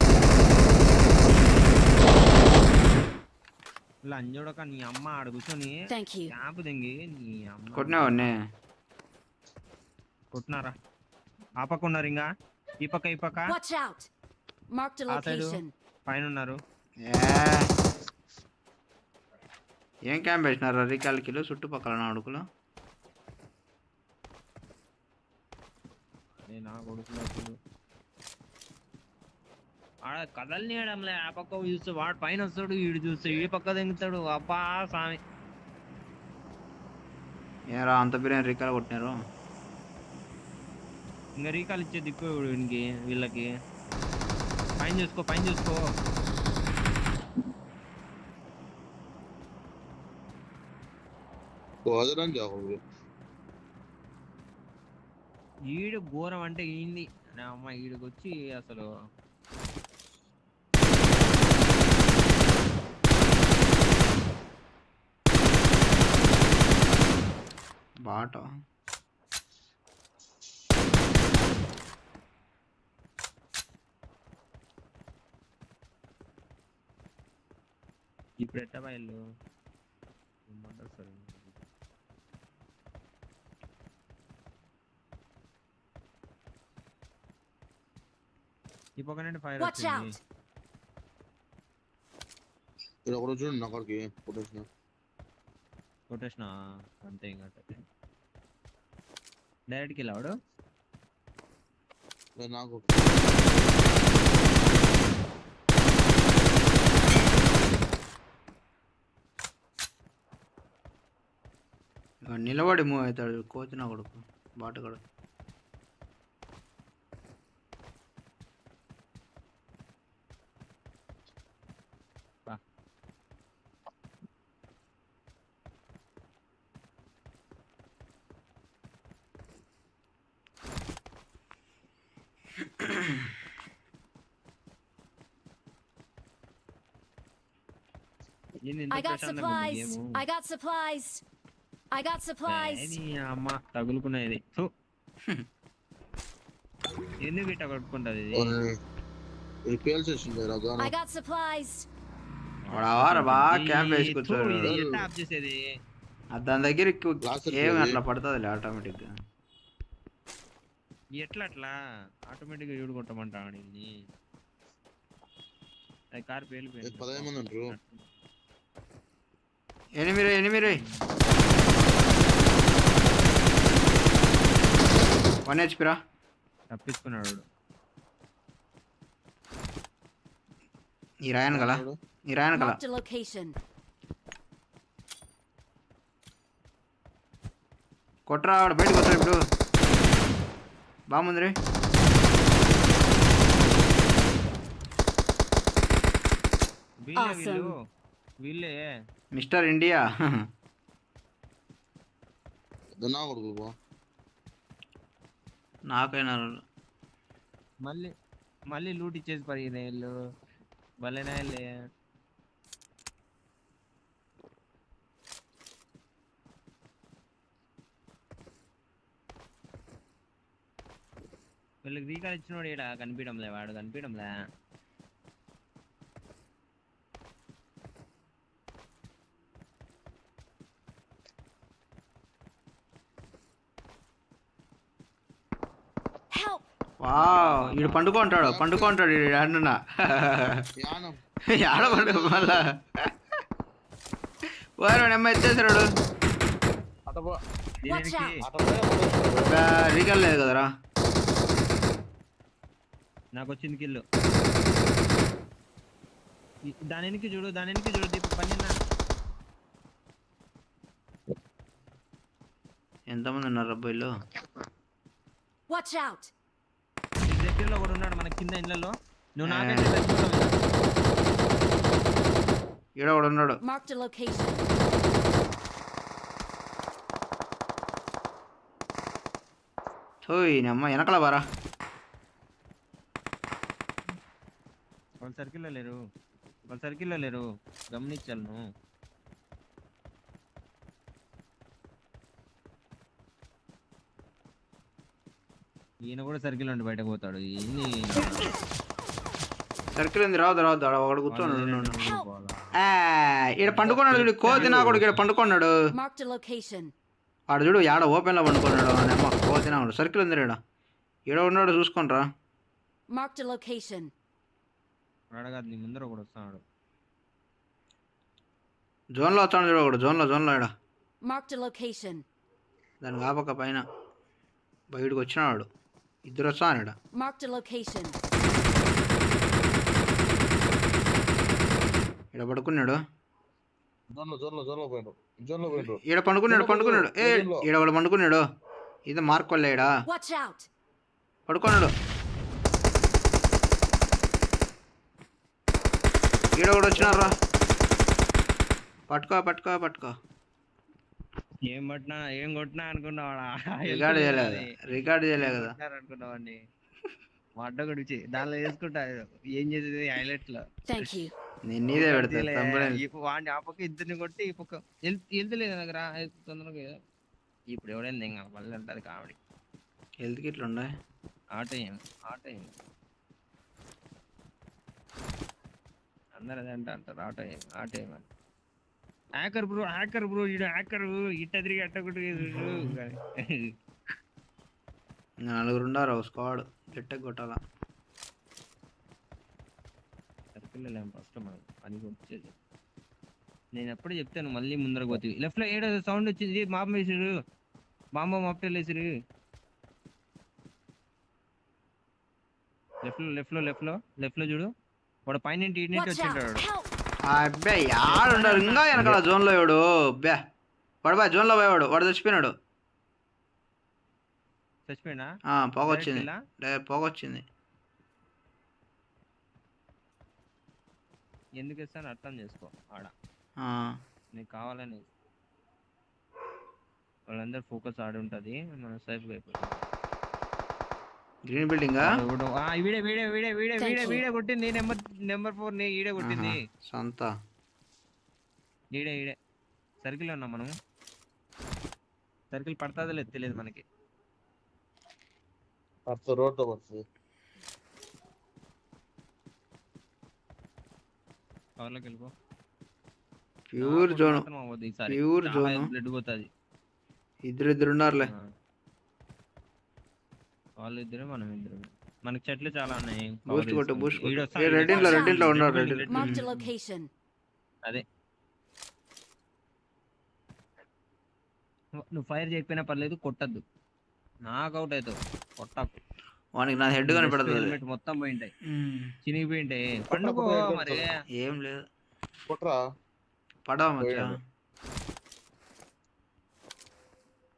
లంజోడక నీ అమ్మ ఆడ కూర్చొని Thank you. క్యాంపు దెంగి నీ అమ్మ కొట్టినావన్నే. కొట్టినారా ఆ పక్క ఉన్నారు ఇంకా ఈ పక్క Watch out! Marked a ఆ సైడు location. పైన ఉన్నారు ఏం క్యాంప్ వేసినారు రీకాల్కిలో చుట్టుపక్కల అడుగులు? నా కొడుకులు అసలు ఆడ కదల్ని ఆడంలే ఆ పక్క చూస్తే వాడు పైన వస్తాడు వీడు చూస్తే ఈ పక్క దెంగుతాడు అబ్బా స్వామి ఏరా అంత బిర్యానీ రీకాల్ కొట్టినారు? ఇంకా రీకాల్ ఇచ్చే దిక్కు వీడికి వీళ్ళకి పైన చూసుకో పోదరని జాగ్రత్త. ఈడు ఘోరం అంటే ఈంది నా అమ్మ ఈడికి వచ్చి అసలు బాట ఇప్పుడు ఎట్ట బయలు సరే ఈ పక్క నుండి ఫైర్ Watch వచ్చింది out! ఇక్కడ ఒకరోజు చూడండి నా కాడికి కొట్టేసిన అంతే ఇంకా డైరెక్ట్కి వెళ్ళావాడు నాకు నిలబడి మూవ్ అవుతాడు కోతి నా కొడుకు బాటగాడు. I got supplies. I got supplies. I got supplies. అమ్మ తగులుకున్నది ఎందుకు ఇట్ట కొట్టుకుంటది ఇది పేల్చేసింది I got supplies. వాడు బాగా క్యాంప్ వేసి కూర్చోడు. ఇది ఎట్ట ఆఫ్ చేసేది దాని దగ్గర ఏమి అట్లా లాస్ట్ పడుతుంది ఆటోమేటిక్ గా. అట్లా ఆటోమేటిక్ గా చూడుకుంటామంటా ఇది కార్ పేలిపోయింది 15 మంది ఉంటారు. ఎనిమిది 1 HP రా తప్పించుకున్నాడు ఈ రాయన్ గల Marked a location. కొట్టరా వాడు బయటకు వస్తాడు ఇప్పుడు. బాగుంది వీళ్ళే మిస్టర్ ఇండియా. నా కొడుకు నాకైనా మళ్ళీ లూట్ ఇచ్చేసి పరిగిన వీళ్ళు భలేనా వీళ్ళకి రీకాల్ ఇచ్చినోడు ఈడ కనిపించడంలే వాడు కనిపించడంలే Help! వావ్ వీడు పండుకుంటాడు వీడు అన్న యానం ఆడ పండు మళ్ళా వారు నెమ్మ ఎత్తేసాడు అటపో Watch out! అటపో రీగల్ లేదు కదరా. నాకు వచ్చింది కిల్లు. దాని వెనక్కి చూడు దీపు పన్నెండు. ఎంతమంది ఉన్నారు అబ్బాయిలు? Watch out! ఈ దగ్గరలో కూడా ఉన్నాడు మన కింద ఇళ్ళలో. నువ్వు నాకైతే చచ్చిపోతావు. ఈడ కూడా ఉన్నాడు. Marked a location. ఓయ్ నమ్మ వెనకల బారా. వాళ్ళ సర్కిల్లో లేరు గమనించాలి నువ్వు. ఈయన కూడా సర్కిల్ నుండి బయటకు పోతాడు. ఇన్ని సర్కిల్ ఉంది రావద్దు ఒకడు కూర్చోన్నాడు. ఈడ పండుకున్నాడు చూడు కోతి నా కొడుకు. ఈడ పండుకున్నాడు Marked a location. వాడు చూడు ఆడ ఓపెన్ లో పండుకున్నాడు. అమ్మ కోతి నా సర్కిల్ ఉంది ఈడ ఉన్నాడు చూసుకోనరా. Marked a location. అడగాదు నీ ముందర ఒకడు వస్తున్నాడు. జోన్లో వచ్చాడు చూడు ఒకడు. జోన్లో ఈడ Marked a location. దానికి ఆపక పైన బయటకు వచ్చినాడు. ఇద్దరు వస్తాను ఈడ. Marked a location. ఈడ పడుకున్నాడు. జోన్లో పోయిండు ఈడ పండుకున్నాడు. ఈడ వాడు పండుకున్నాడు. ఇది మార్క్ వల్ల ఈడ Watch out! పడుకున్నాడు. ఈడ కూడా వచ్చినారా. పట్టుకో ఏం కొట్టినా అనుకున్నావాడా? రికార్డ్ చేయలే కదా అనుకున్నావాడిని. మా అడ్డ గురించి దానిలో వేసుకుంటా ఏం చేసేది హైలైట్ లో. Thank you. నేను నీదే పెడతా. వాడిని ఆ పక్క ఇద్దరిని కొట్టి ఈ పక్క వెళ్తలేదు దగ్గర తొందరగా. ఇప్పుడు ఎవడైంది ఇంకా మళ్ళీ అంటది కామెడీ. హెల్త్కి ఇట్లా ఉండే ఆట ఏం అందరు అదే అంటారు. ఆట ఏమని హ్యాకర్ బ్రో ఈడు హ్యాకర్ ఇట్ట తిరిగి అట్ట కొట్టి నలుగురు ఉండారు స్క్వాడ్ గట్టిగా కొట్టాలా. సర్కిల్ ఫస్ట్ మనం పని వచ్చేది. నేను ఎప్పుడు చెప్తాను మళ్ళీ ముందర పోతే లెఫ్ట్ లో ఏడో సౌండ్ వచ్చింది. మాప వేసారు బాంబ మాపటలు వేసారు. లెఫ్ట్ లో చూడు వాడు పైన ఇంటి Watch out! వచ్చింటాడు. Help! అబ్బాయి ఆడుండారు ఇంకా వెనకాల జోన్లో వాడు. అబ్బా వాడు బా జోన్లో పోయాడు. వాడు చచ్చిపోయినాడు. చచ్చిపోయినా పొగొచ్చింది. ఎందుకు ఇస్తాను అర్థం చేసుకో. ఆడ నీకు కావాలని వాళ్ళందరూ ఫోకస్ ఆడి ఉంటది. మనం సేఫ్ గా అయిపోతుంది. గ్రీన్ బిల్డింగ్ వీడే కొట్టింది. నెంబర్ 4 ని ఈడే కొట్టింది. సొంత ఈడే సర్కిల్ ఉన్నాం మనం. సర్కిల్ పడతాదో లేదు తెలియదు మనకి. రోడ్ కవర్లోకి వెళ్ళిపో. Pure zone. బ్లడ్ పోతుంది. ఇద్దరు ఉన్నారులే. వాళ్ళు ఇద్దరు మనం ఇద్దరు. మనకి చెట్లు చాలా ఉన్నాయి. రెడ్డింట్లో ఉన్నారు. Marked a location. అదే నువ్వు ఫైర్ చేయకపోయినా పర్లేదు కొట్టద్దు. నాకౌట్ అవుతావు కొట్టకు. వానికి నా హెడ్ కనపడుతుంది. హెల్మెట్ మొత్తం పోయింటాయి చినిగిపోయింటాయి. పండుకో మరి ఏం లేదు కొట్రా పడవ మచ్చా.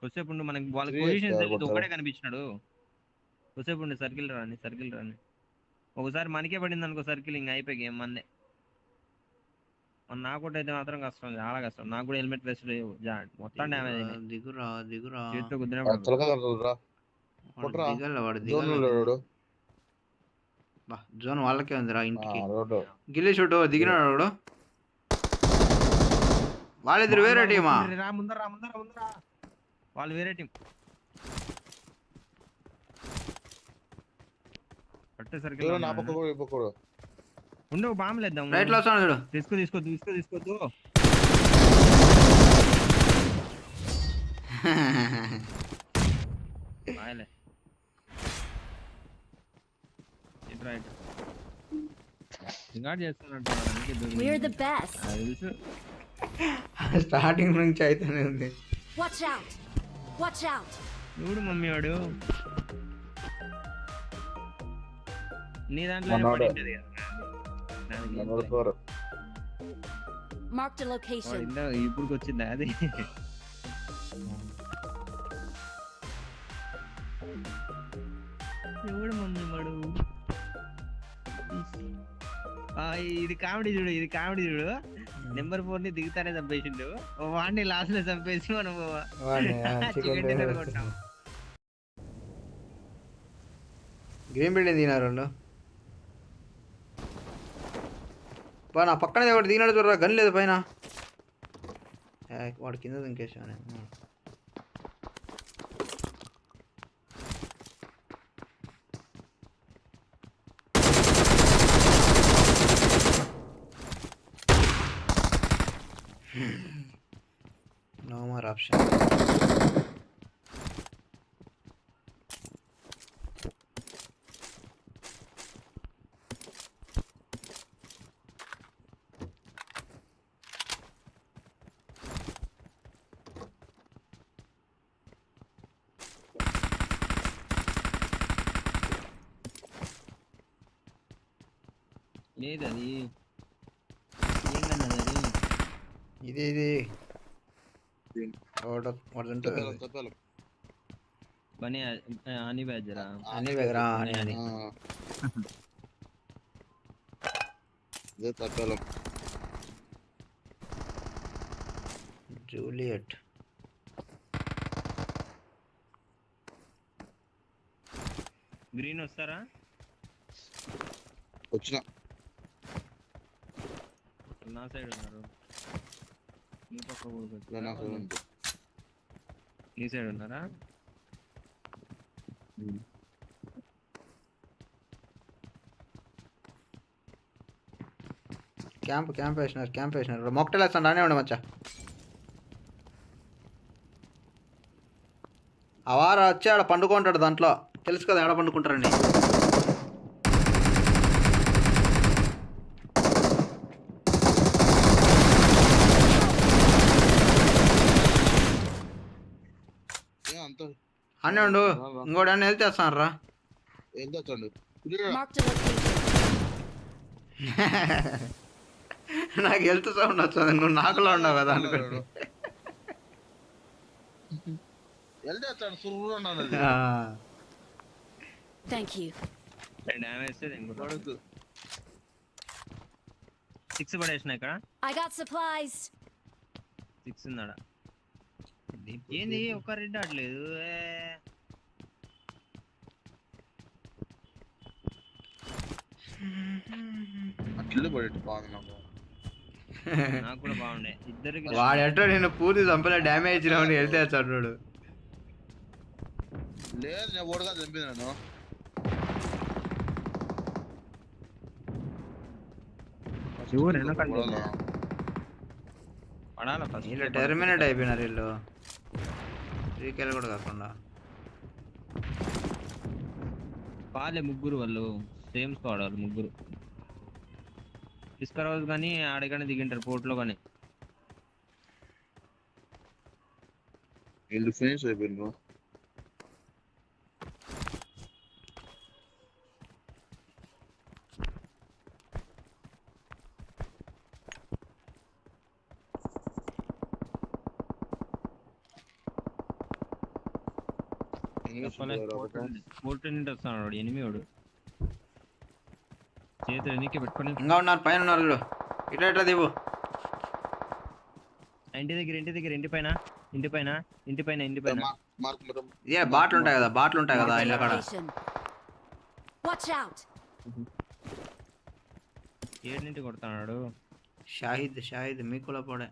కొద్దిసేపు ఉండు మనకి వాళ్ళకి పొజిషన్ తెలియదు. ఒకటే కనిపించినాడు. కొద్దిసేపు ఉండు. సర్కిల్ రాని ఒకసారి మనకే పడింది అనుకో సర్కిల్ ఇంకా అయిపోయి గేమ్ మందే. నాకూట అయితే మాత్రం కష్టం, చాలా కష్టం. నాకు కూడా హెల్మెట్ వేస్ట్ లేవు. మొత్తం డ్యామేజ్ అయింది. దిగురా చేతితో కుదిరినప్పుడు జోన్ వాళ్ళకే ఉందిరా ఇంటికి. గిల్లి చుట్టూ దిగినాడు. వాళ్ళిద్దరు వేరే టీమా? వాళ్ళు వేరే టీం. పట్టే సర్కిల్ ఉండు. బాంబులు వేద్దాం. రైట్ లో వస్తాను చూడు. తీసుకోవద్దు. రైట్ రికార్డ్ చేస్తున్నట్టు అందుకే We're the best. తెలుసు. స్టార్టింగ్ నుంచి అయితేనే ఉంది. Watch out! Watch out! చూడు మమ్మీ వాడు నీ దాంట్లో మనోడే. Marked a location. ఇప్పుడు వచ్చిందా అది చూడు మమ్మీ వాడు ఇది కామెడీ చూడు నెంబర్ 4 ని దిగుతానే చంపేసిండు వాడిని లాస్ట్ లో చంపేసి మనం చికెన్ డిన్నర్ కొట్టాం. గ్రీన్ బిల్డింగ్ దిగినారు వాళ్ళు. బా నా పక్కనే ఒకటి దిగినాడు చూడరా, గన్ లేదు పైన. వాడు కింద దింకేసాను. No more option. లేదది ఏం కన్నది అది ఇది వాడు ఉంటుంది బనీ అని బ్యాజరా అని బెగరా అని జూలియట్. గ్రీన్ వస్తారా వచ్చిన నా సైడ్ ఉన్నారు నీ పక్క కూడా నీ సైడ్ ఉన్నారా క్యాంప్ వేసినారు మొక్కలు వేస్తాను రానే ఉండే మచ్చా. ఆ వారు వచ్చి ఆడ పండుకుంటాడు, దాంట్లో తెలుసు కదా ఆడ పండుకుంటారండి. అన్నీ ఉండు, ఇంకోటి అన్నీ హెల్త్ చేస్తాను రా. Marked a location. నాకు హెల్త్ సౌండ్ వచ్చింది, నువ్వు నాకులో ఉన్నావు కదా అనుకుంటు. Thank you. డ్యామేజ్ 6 పడేసిన ఇక్కడ I got supplies. 6 ఉన్నాడా ఏంది ఒక రెడ్ ఆడలేదు. నాకు కూడా బాగుండే ఇద్దరికి. వాడు ఎట్టో నేను పూర్తి చంపలే, డ్యామేజ్ రౌండ్ వెళ్తే వచ్చాడు. లేదు నేను ఓడగా చంపినాను. వీళ్ళు టెర్మినేట్ అయిపోయినారు, వీళ్ళు శ్రీకెళ్ళి కూడా కాకుండా. వాళ్ళే ముగ్గురు, వాళ్ళు సేమ్ స్క్వాడ్, వాళ్ళు ముగ్గురు తీసుకురావచ్చు కానీ ఆడగానే దిగింటారు పోర్ట్లో. కానీ వీళ్ళు ఫినిష్ అయిపోయినారు. పోర్ట్ నుండి వస్తున్నాడు ఎనిమిది చేతులు ఎన్నికి పెట్టుకొని. ఇంకా ఉన్నారు, పైన ఉన్నారు చూడు. ఇట్లా దివు. ఇంటి దగ్గర ఇంటి పైన ఇదే బాట్లు ఉంటాయి కదా ఇళ్ళ కాడ. Watch out. 7 నుండి కొడుతున్నాడు. షాహిద్ మీకు కూడా పోడే.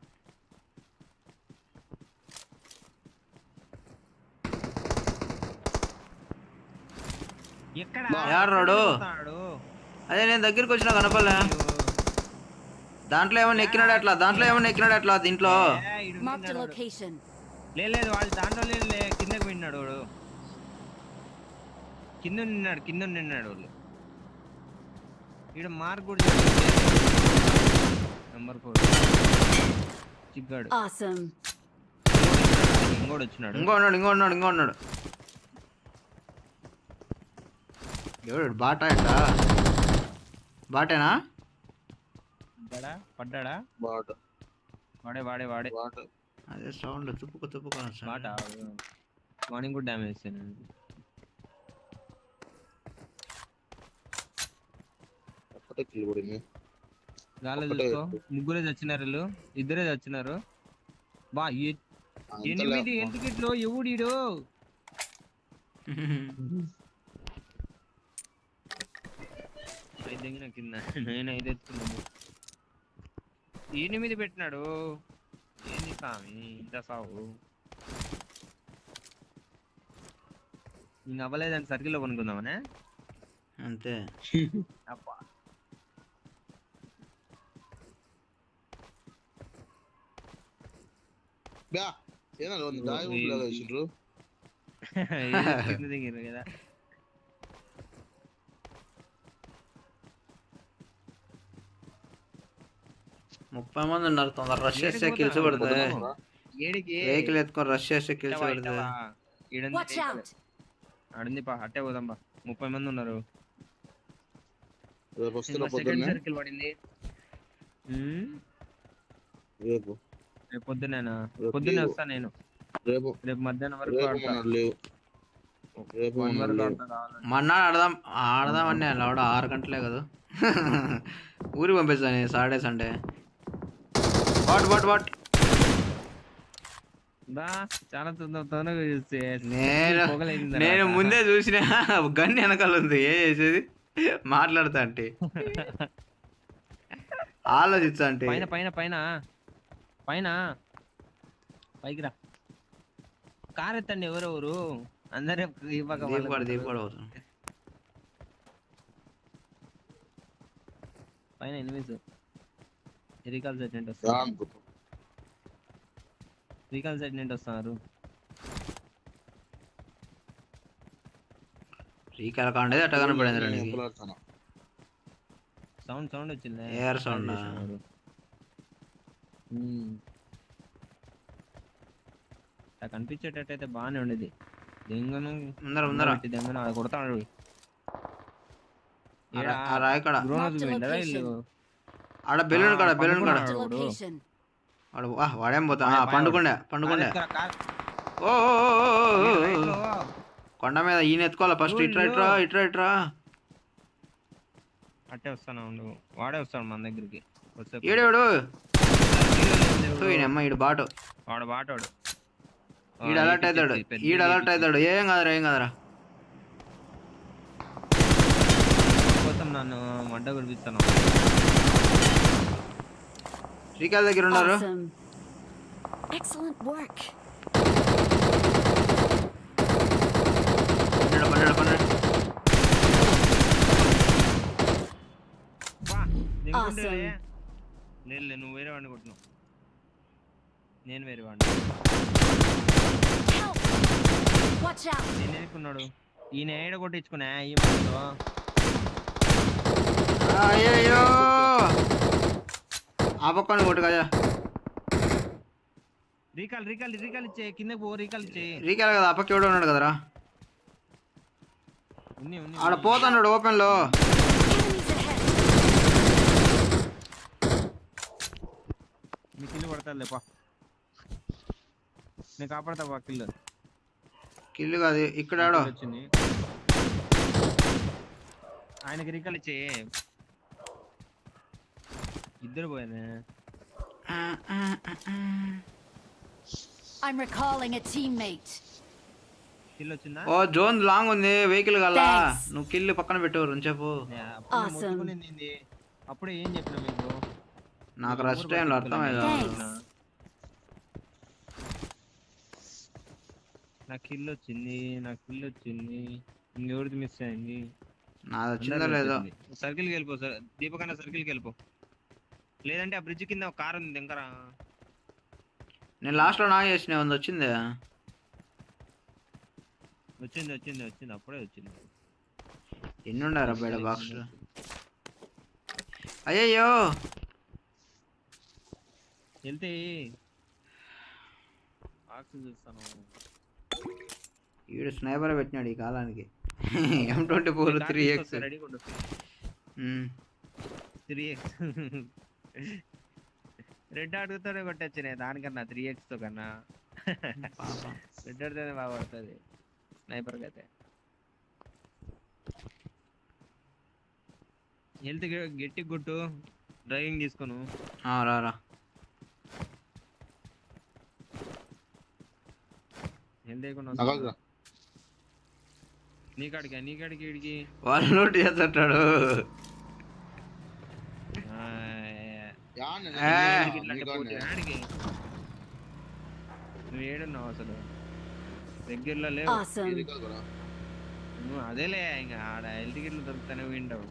యాడు అదే నేను దగ్గరికి వచ్చినా కనపలే. దాంట్లో ఏమన్నా ఎక్కినాడు అట్లా దీంట్లో. Marked a location. లేదు వాళ్ళు దాంట్లో కిందకి పోయినాడు వాడు. కింద నిన్నాడు వాళ్ళు. ఈడ మార్క్ కూడా నెంబర్ 4 చిక్కాడు. Awesome. ఇంకోటి వచ్చినాడు. ఇంకో ఉన్నాడు. ఎవడు బాటా ఎట్లా బాటేనా? పడ్డాడా? బాట వాడే బాట అదే సౌండ్ తుప్పుకు బాట. మార్నింగ్ కూడా డ్యామేజ్ చేశాను. ఒకటే కిల్ పడింది. గాలి చూసుకో, ముగ్గురే చచ్చినారు వీళ్ళు, ఇద్దరే చచ్చినారు. బా 8 ఎందుకు ఇట్లో ఎవడీడు? ఐదు కింద నేను 5 ఎత్తుకున్నాను. 8 పెట్టినాడు. ఏంది స్వామి ఇంత సావు? ఇంక అవ్వలేదని సర్కిల్లో కొనుక్కుందామనే అంతే. అబ్బా బ్యా ఏనా ಒಂದು ದಾಯಿ ಉಂಟಲ್ಲ ಇಷ್ಟ್ರು కింద దిగిరు కదా. ముప్పై మంది ఉన్నారు. తొందర రష్ చేస్తే కిల్స్ పడతాయి. ఏడికి వెహికల్ ఎత్తుకొని రష్ చేస్తే కిల్స్ పడతాయి. Watch out. ఆడింది పా, అట్టే పోదాం బా. 30 మంది ఉన్నారు. రేపు వస్తున్నా సెకండ్ పొద్దున్నే సర్కిల్ పడింది. రేపు రేపు పొద్దునేనా? రేపు పొద్దున్నే లేవు. వస్తా నేను. రేపు రేపు మధ్యాహ్నం వరకు రేపు ఆడతా. మొన్న లేవు. రేపు 1 మొన్న వరకు లేవు. ఆడతా కావాలంటే. మన్నాడు ఆడదామని అలా 6 గంటలే కదా ఊరికి పంపిస్తాను సాటర్డే సండే. వాట్ బా చాలా తొందరగా చూస్తే నేను ముందే చూసిన గన్ వెనకాల ఉంది. ఏం చేసేది? మాట్లాడతా అంటే ఆలోచిస్తా అంటే పైన పైన పైన పైన పైకి రా. కార్ ఎత్తండి ఎవరెవరు అందరే దీపకాడు అవుతుంది. పైన ఎనిమిస్ రీకాల్ సెట్ వస్తారు. దాంతో రీకాల్ సెట్ వస్తున్నారు. రీకాల్ కాండేది అట్ట కనపడింది నేను నీకు. ఎప్పులాడుతాను. సౌండ్ వచ్చింది. ఎయిర్ సౌండ్ కనిపించేటట్టయితే బాగానే ఉండేది. దెంగను ముందర దెంగను అది కొడతాడు. ఆ రాయి కాడ Marked a location. ఆడ బెలూన్ కాడ Marked a location. వాడేం పోతా పండుకుండే ఓ కొండ మీద ఈయన ఎత్తుకోవాలా ఫస్ట్. ఇట్రా అట్టే వస్తాను ఉండు. వాడే వస్తాడు మన దగ్గరికి. ఈడేవాడు అమ్మ ఈడు బాటు. వాడు బాటోడు. ఈడు అలర్ట్ అవుతాడు. ఏం కాదురా కోసం నన్ను మంట కురిపిస్తాను. శ్రీకాళ దగ్గర ఉన్నారు. Awesome. Excellent work. పన్నెండు Awesome. లేదు నువ్వు వేరే వాడిని కొట్టినావు. నేను వేరే వాడిని. Help. Watch out. నేను ఎన్నుకున్నాడు. ఈయన ఏడ కొట్టించుకున్నా ఈ మనలో. అయ్యో ఆ పక్కన కొట్టు కదా. రీకాల్ ఇచ్చే కిందకి పో. రీకాల్ ఇచ్చే. రీకాల్ కదా ఆ పక్క ఎవడో ఉన్నాడు కదరా. ఆడ పోతాడు ఓపెన్ లో. Enemies ahead. నీ కిల్లు పడతాడు లేపా. నేను కాపాడతా బా కిల్లు. కిల్లు కాదు ఇక్కడ ఆడో వచ్చింది. ఆయనకి రీకాల్ ఇచ్చే. ఇద్దరు పోయానే. I'm recalling a teammate. Kill వచ్చిందా? ఓ జోన్ లాంగ్ ఉంది వెహికల్ కల్లా. Thanks. నువ్వు కిల్లు పక్కన పెట్టు రెండుసేపు. Awesome. అప్పుడే ఏం చెప్పిన మీకు? నాకు రష్ టైంలో అర్థమయ్యా. Thanks. నా కిల్ వచ్చింది. ఇంకెవరిది మిస్ అయింది? నాది వచ్చిందో లేదో. సర్కిల్కి వెళ్ళిపో సార్. దీపకన్నా సర్కిల్కి వెళ్ళిపో. లేదంటే ఆ బ్రిడ్జ్ కింద ఒక కార్ ఉంది ఇంకా. నేను లాస్ట్ లో నా చేసిన వచ్చింది. వచ్చింది అప్పుడే వచ్చింది. ఎన్ని ఉండారా బయట బాక్స్? అయ్యయ్యో వెళ్తే ఆక్సి చూస్తాను. ఈడు స్నైపర్ పెట్టినాడు ఈ కాలానికి. M24 3x. రెడీ ఉండు. 3x రెడ్ అడుగుతాడే కొట్టచ్చు నేను దానికన్నా 3x తో కన్నా. రెడ్ అడితేనే బాగా పడుతుంది స్నైపర్కి అయితే. హెల్త్ గట్టి కొట్టు, డ్రైవింగ్ తీసుకోను. రారా హెల్త్ లేకుండా నీకాడికి వీడికి వాళ్ళు నోట్ చేస్తాడు. నువ్వు ఏడున్నావు అసలు దగ్గరలో లేవు. Awesome. నువ్వు అదేలే ఇంకా ఆడ హెల్త్ కిట్లు దొరుకుతానే వింటావు.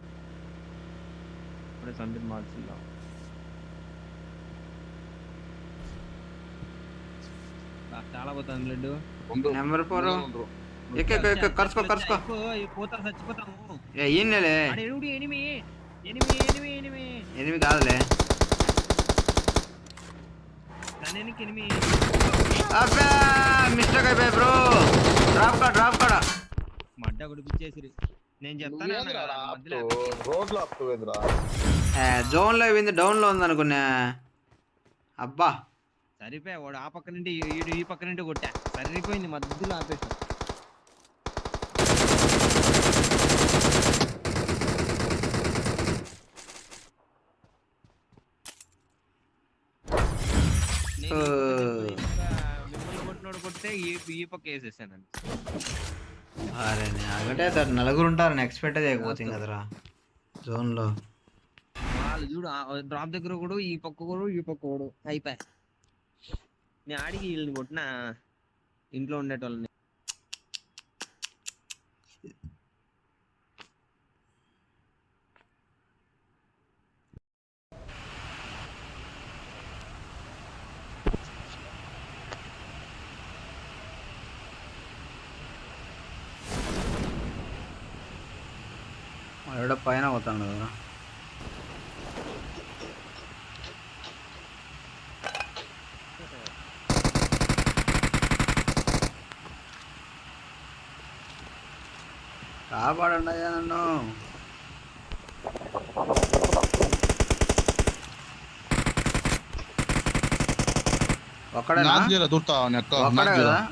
ఇప్పుడే సందీప్ మార్చుందాం. చాలా పోతాను బ్లడ్. నెంబర్ 4 కరుసుకో పోతా చచ్చిపోతాము. ఈయనలే ఎనిమిది కాదులే. అబ్బా మిస్టేక్ అయిపోయి బ్రో. డ్రాప్ కాడ మడ్డ గుడిపించేసి నేను చెప్తాను. జోన్ లో అయింది, డౌన్ లో ఉంది అనుకున్నా. అబ్బా సరిపోయా వాడు ఆ పక్క నుండి ఈ పక్క నుండి కొట్టా, సరిపోయింది మధ్యలో ఆపేసా. మిమ్మల్ని కొట్టినోడు కొట్టే ఈ పక్క వేసేసాను. అరే ఒకటే సార్ నలుగురు ఉంటారని ఎక్స్పెక్ట్ చేయకపోతుంది కదరా జోన్ లో. వాళ్ళు చూడు డ్రాప్ దగ్గర కూడా ఈ పక్క కూడా అయిపోయా. నేను ఆడికి వీళ్ళని కొట్టిన ఇంట్లో ఉండేటోళ్ళని. వాడు పైన పోతాడు కదా. కాపాడండి అయ్యా నన్ను.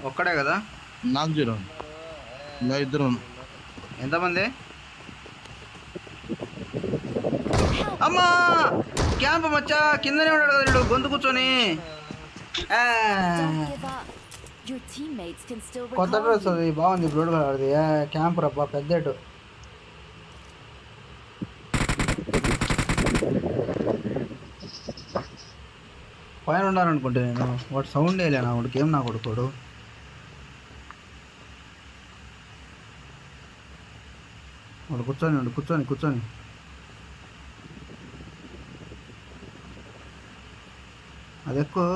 ఒక్కడే కదా నాకు జీరో ఇద్దరు. ఎంతమంది? అమ్మా క్యాంప్ మచ్చా కిందనే ఉన్నాడు కదా గొంతు కూర్చొని. Don't give up. Your teammates can still కొత్త recall డ్రెస్ you. అది బాగుంది బ్లూ కలర్ది. క్యాంప్ రబ్బా పెద్దటు. పైన ఉండాలనుకుంటే నేను వాడు సౌండ్ వేయలేనా వాడికి ఏం నా కొడుకోడు. వాడు కూర్చొని అది ఎక్కువ.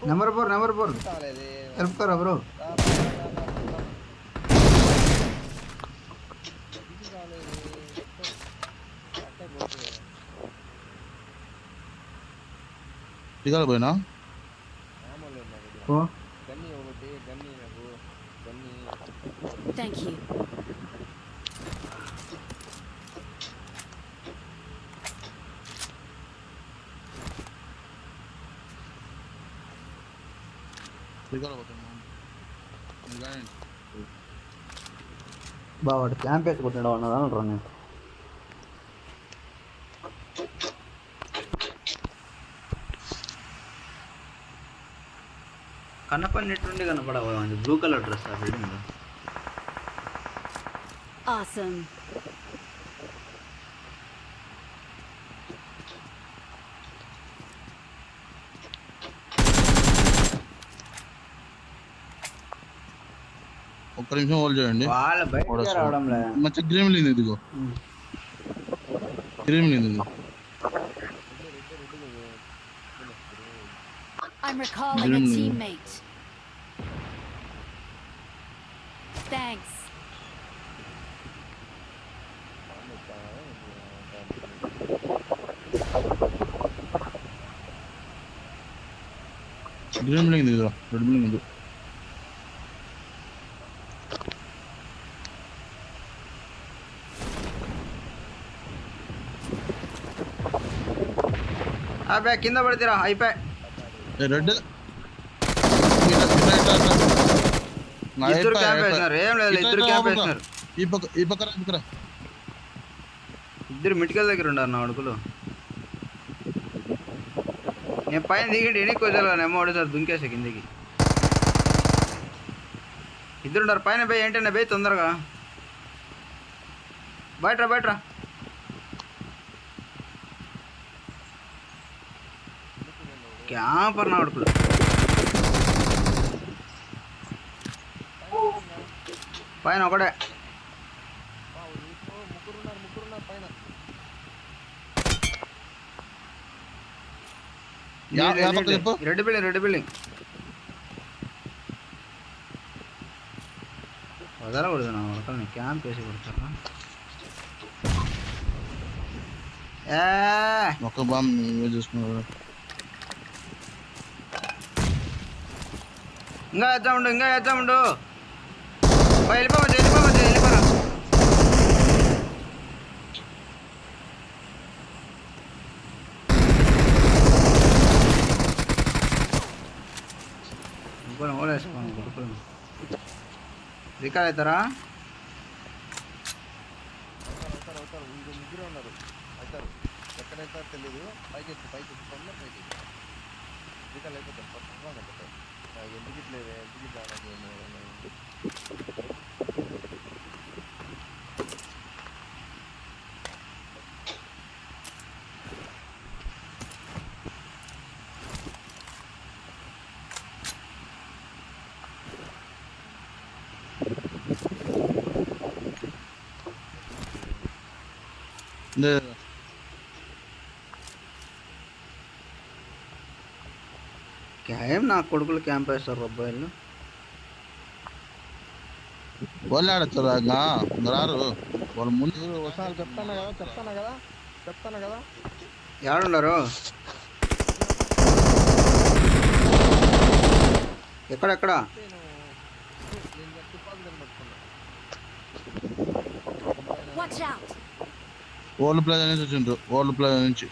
నెంబర్ 4 హెల్ప్ కరా బ్రో. దిగాలి పోయినా Thank you. బావాడు క్యాంప్ వేసుకుంటాడు అన్నదా అంటారు. నేను కనపడినట్టుండి కనపడవా బ్లూ కలర్ డ్రెస్ ఆ బిల్డింగ్. Awesome. ఒక్క నిమిషం హోల్డ్ చేయండి. వాళ్ళ బయట రావడం లేదు. మంచి గ్రీమ్ లేదు ఇదిగో. గ్రీమ్ లేదు ఇది. I'm recalling a teammate. Thanks. Green building దిగుదా రెడ్ బిల్డింగ్ దిగు అబ్బే కింద పడితేరా అయిపోయి రెడ్ ఇద్దరు క్యాంప్ వేసినారు ఏం లేదు ఇద్దరు క్యాంప్ వేసినారు ఈ పక్కన ఇద్దరు మిటికల్ దగ్గర ఉండారు నా అడుగులు నేను పైన దిగి ఎనికి వచ్చాను ఏమో ఒకటి సార్ దుంకేసా కిందికి ఇద్దరుండారు పైన పోయి ఏంటన్నా పోయి తొందరగా బయటరా క్యాంపర్ నా అడుగులు పైన ఒకటే రెడ్ బిల్డింగ్ వదలకూడదు నా వడకల్ని క్యాంప్ వేసి కొడతారా ఒక బాంబు చూసుకున్నాడు ఇంకా వేద్దాముండు వెళ్ళిపోరా ఓడేసుకోండి కొడుకులు రికార్డ్ అవుతారా ముగ్గురు ఉన్నారు అవుతారు ఎక్కడైతే తెలియదు పైకి తొందర పైకి రికార్డ్ అయిపోతారు పక్కన ఎందుకు ఇట్లేదు ఎందుకు ఇట్లా ఏం నా కొడుకులు క్యాంప్ వేస్తారు అబ్బాయిలు వాళ్ళు ఆడతారు రారు వాళ్ళ ముందు ఒకసారి చెప్తాను కదా ఎవరున్నారు ఎక్కడెక్కడ Watch out. ఓల్డ్ ప్లేస్ నుంచి వచ్చిండ్రు ఓల్డ్ ప్లేస్ నుంచి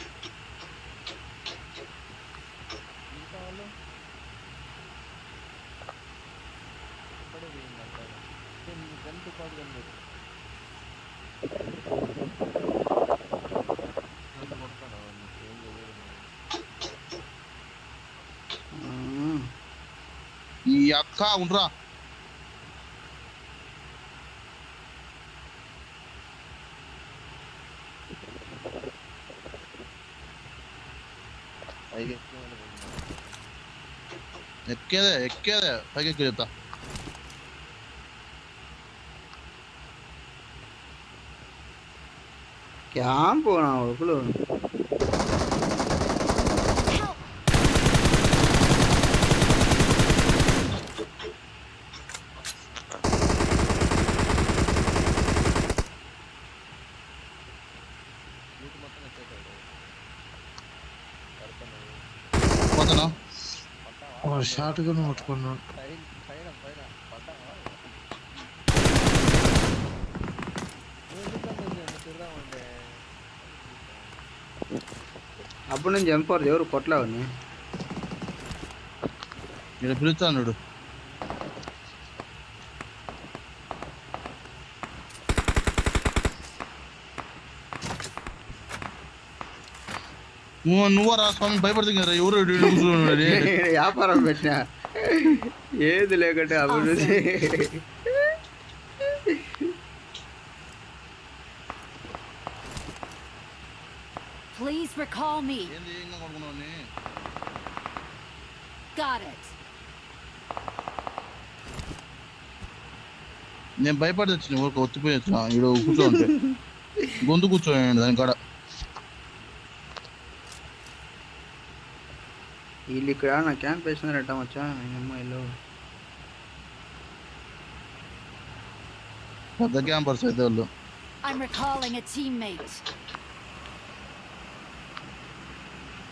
ఈ అక్క ఉండరా ఎక్కేదే పైకి ఎక్కి చెప్తా క్యాంప్ నా కొడుకులు పోతాను షార్ట్ గా ముట్టుకున్నాడు అప్పుడు నేను చంపారు ఎవరు కొట్టలేవని ఇక్కడ పిలుస్తాను నువ్వు రా స్వామి భయపడుతుంది కదా ఎవరు వ్యాపారం పెట్టినా ఏది లేకంటే అభివృద్ధి Please recall me. Got it. నేను భయపడి వచ్చిన ఊరికి వచ్చిపోయి వచ్చిన ఇక్కడ కూర్చోంటే గొంతు కూర్చోండి దాని కాడ వీళ్ళు ఇక్కడ నా క్యాంప్ వేసినారట మచ్చా అమ్మాయిలో. పెద్ద క్యాంపర్స్ అయితే వాళ్ళు. I'm recalling a teammate.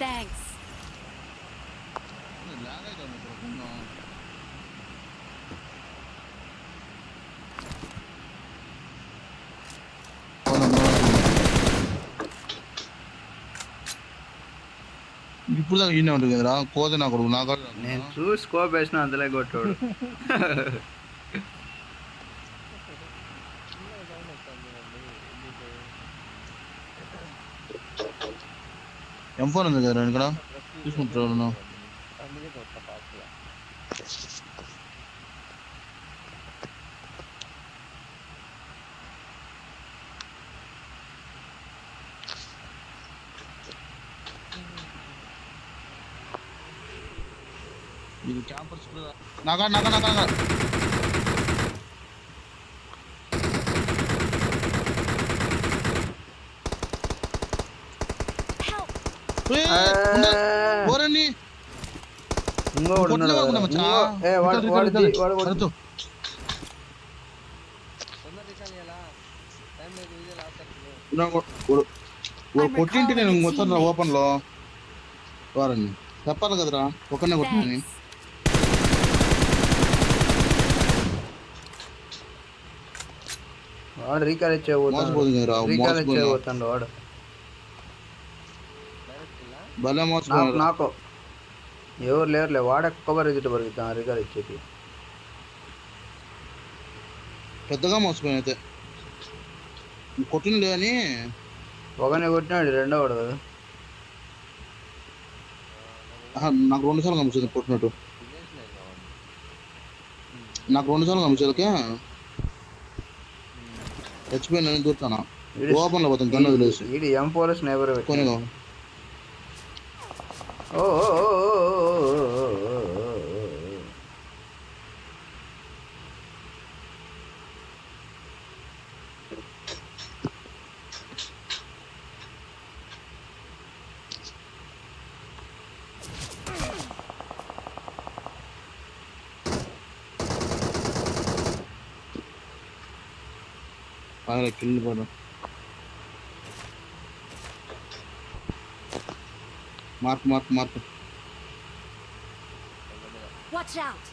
Thanks. ఇప్పుడు దాకా ఈయనే ఉంటుంది కదరా కోత నా కొడుకు నా కాదు. నేను చూసి స్కోప్ వేసిన అందులో కొట్టాడు. M4 ఉంది కదరా ఇక్కడ చూసుకుంటారు. అందుకే కొత్త పాస్గా ఇది క్యాంపర్స్ నాకా నాకా నాకా నాకా Help. ఓరని ఇంకోడు ఉన్నాడు కదా. ఏ వాడు తొందర రికాల్ చేయాలా? టైం లేదు, ఇదే లాస్ట్ సర్కిల్. కొట్టింటి నేను మొత్తం ఓపెన్ లో వారని చెప్పాలి కదరా ఒకనే కొట్టినని. Thanks. వాడు రీకాలేజ్ చేయబోతాడు. మోసపోతుంది కదరా రీకాలేజ్ చేయబోతాడు వాడు. డైరెక్ట్ ఇలా భలే మోసపోయారు. నాకు ఎవరు లేరులే, వాడే కవర్ ఎదుటి పరుగుతాను రీకాలేజ్ చెప్పి. పెద్దగా మోసపోయాను అయితే కొట్టినలే అని. ఒకనే కొట్టినాడు, రెండో వాడు కదా. నాకు 2 సార్లు కనిపించింది కొట్టినట్టు. తినేసినాయి కావాలి. నాకు 2 సార్లు కనిపించలకే చచ్చిపోయిన నేను దూరుతాను ఓపెన్ లో పోతాను గన్ను వదిలేసి. ఇది M4 స్నైపర్ కొని ఓ కిల్ పడ mark mark mark. Watch out.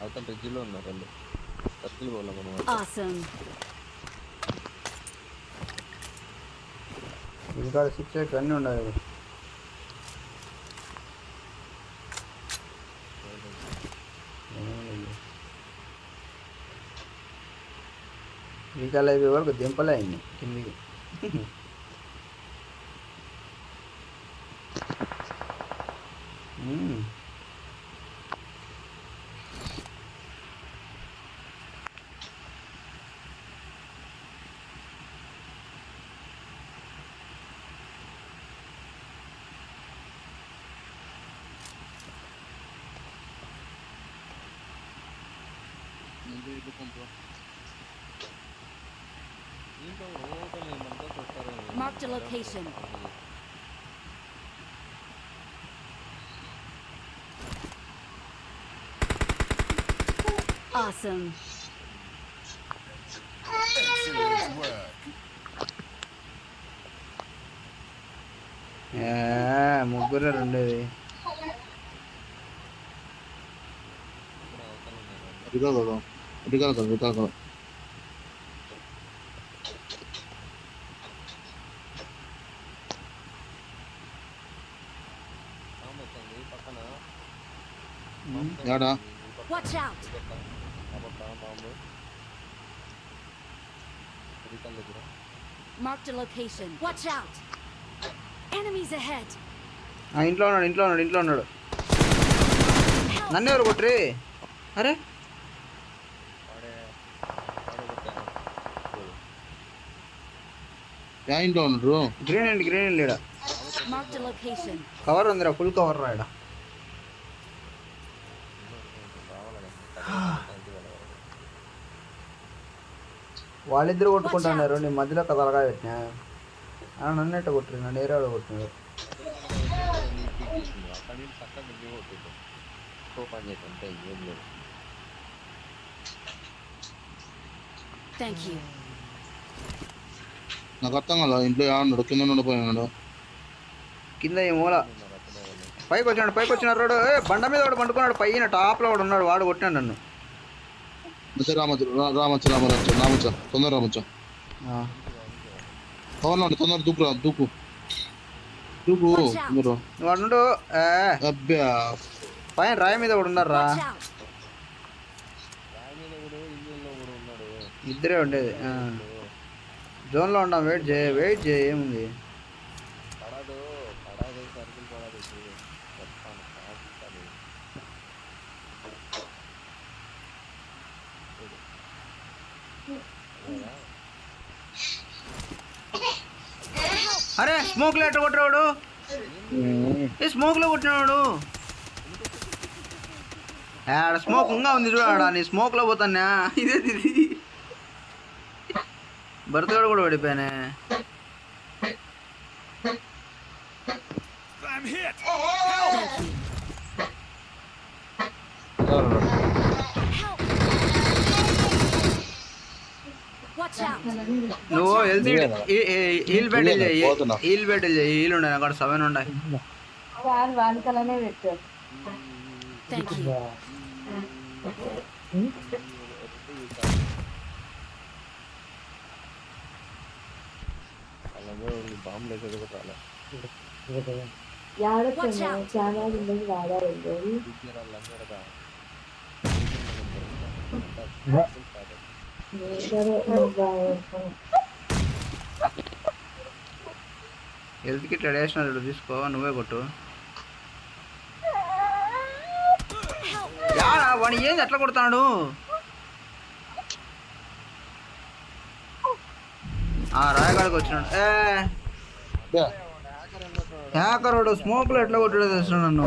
అవతల రిజ్లో ఉన్నారు వాళ్ళు. సర్కిల్ పోవాలి మనం. Awesome. ఇంకా 6 అన్నీ ఉండాలి. రీకాల్ అయిపోయే వరకు దింపలే అయింది కిందికి. Marked a location. Awesome. ముగ్గురు ఉండేది. రికాల్ పక్కన యాడా Watch out. బాంబు రికాల్ దగ్గర. Marked a location. Watch out. Enemies ahead. ఇంట్లో ఉన్నాడు. నన్ను ఎవరు కొట్రే? అరే యా ఇంట్లో ఉన్నారు. గ్రీన్ లేడా? Marked a location. కవర్ ఉందిరా, ఫుల్ కవర్ రా. వాళ్ళిద్దరు కొట్టుకుంటున్నారు, నీ మధ్యలో కదలగా పెట్టినా నన్ను ఎట్ట కొట్టిరు, నన్ను ఏరే కొట్టినారు. నీకు పీక్ చేసింది అక్కడ నుంచి చక్కగా నువ్వే కొట్టేద్దాం పని చేసి అంతే ఏం లేదు. Thank you. నాకు అర్థం కదా ఇంట్లో ఆడినాడు కింద ఉండిపోయినాడు. కింద ఈ మూల పైకి వచ్చినాడు రోడ్డు. బండ మీద వాడు పండుకున్నాడు, పైన టాప్లో వాడు ఉన్నాడు, వాడు కొట్టినాడు నన్ను. రామచ్చ తొందర రామచ్చ తొందర దూకు తొందర. వాడు అబ్బా పైన రాయి మీద కూడా ఉన్నారా, Watch out. ఇద్దరే ఉండేది. జోన్లో ఉన్నాం, వెయిట్ చేయి ఏముంది. పడదు సర్కిల్ పడదు చెప్తాను కాదు. అరే స్మోక్ లెటర్ కొట్టినాడు, ఏ స్మోక్ లో కొట్టినాడు. ఆడ స్మోక్ ఇంకా ఉంది చూడాడా, నీ స్మోక్ లో పోతానా. ఇదేది భర్తగాడు కూడా పడిపోయానే. Watch out. నువ్వు హెల్తీ హీల్ బ్యాటిల్ చేయి, హీల్ ఉండే అక్కడ 7 ఉన్నాయి. Thank you. అలాగే బాంబులు వేసేది కూడా రాలే. Watch out. హెల్త్ కి ట్రెడిషనల్ తీసుకో, నువ్వే కొట్టు. యాడా వాడు ఏంది ఎట్లా కొడతాడు. రాయగాడికి వచ్చినాడు. హ్యాకరోడు స్మోక్ లో ఎట్లా కొట్టాడో తెలుసు నన్ను.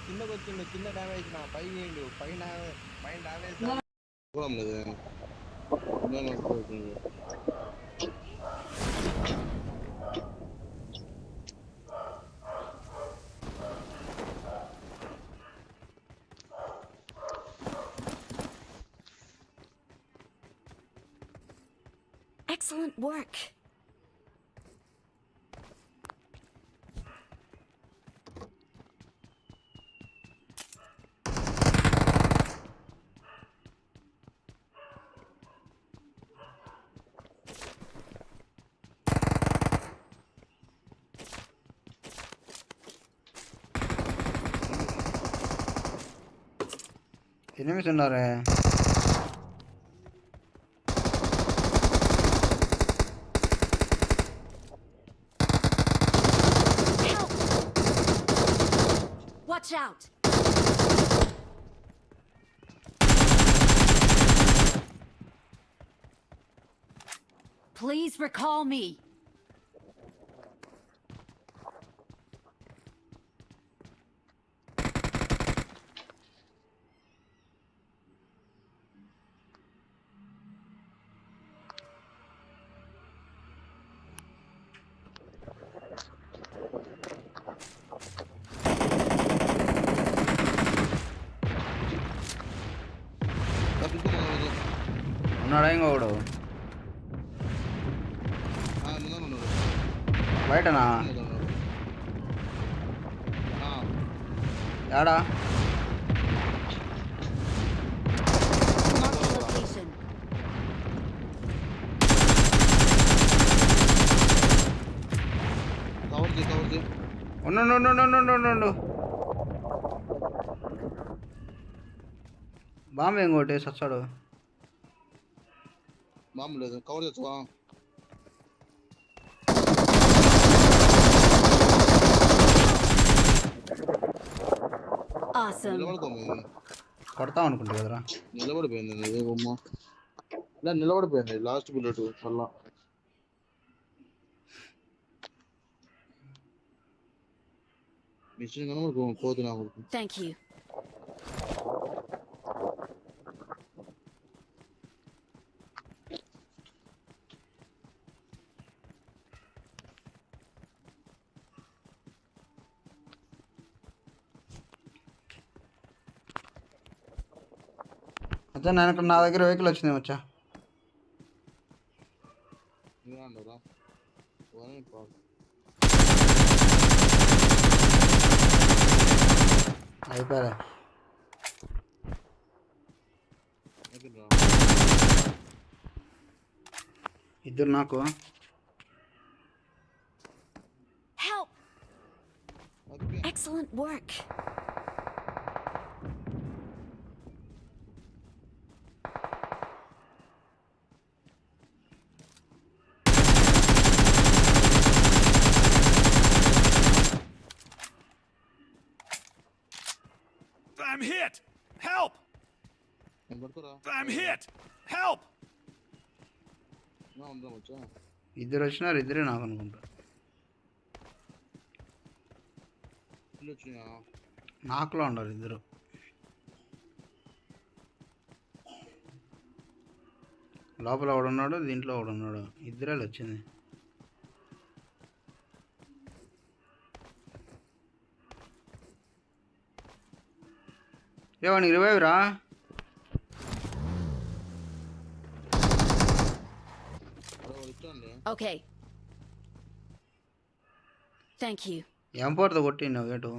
కిందకు వచ్చిండు, కింద డ్యామేజ్ నా పై చేయండు, పైన డ్యామేజ్ Excellent work. ఎనిమిది ఉన్నారే. Watch out. Please recall me. ఉన్నాడా ఇంకొకడు బయటనా? యాడా? Mark the location. ఉండు బాంబు ఇంకోటి సచ్చాడు. బాంబు లేదు, కవర్ తెచ్చువా. Awesome. కొడతాం అనుకుంటా కదరా. నిలబడిపోయింది ఇదే బొమ్మ, ఇలా నిలబడిపోయింది లాస్ట్ బుల్లెట్ మళ్ళా. మిషన్ కనుక పోతు నాకు. Thank you. మచ్చా నేను నా దగ్గర వెహికల్ వచ్చింది మచ్చా. అంటారా అయిపోయా. ఇద్దరు నాకు. Help! Excellent work. I'm hit! Help! I'm hit! Help! ఇద్దరు వచ్చినారు, ఇద్దరే నాకు అనుకుంటా. నాకులో ఉండరు ఇద్దరు. లోపల ఒకడున్నాడు, దీంట్లో ఒకడున్నాడు, ఇద్దరే వచ్చింది. నీకు రివైవ్ రా. Okay. Thank you. M4తో కొట్టిండు gate.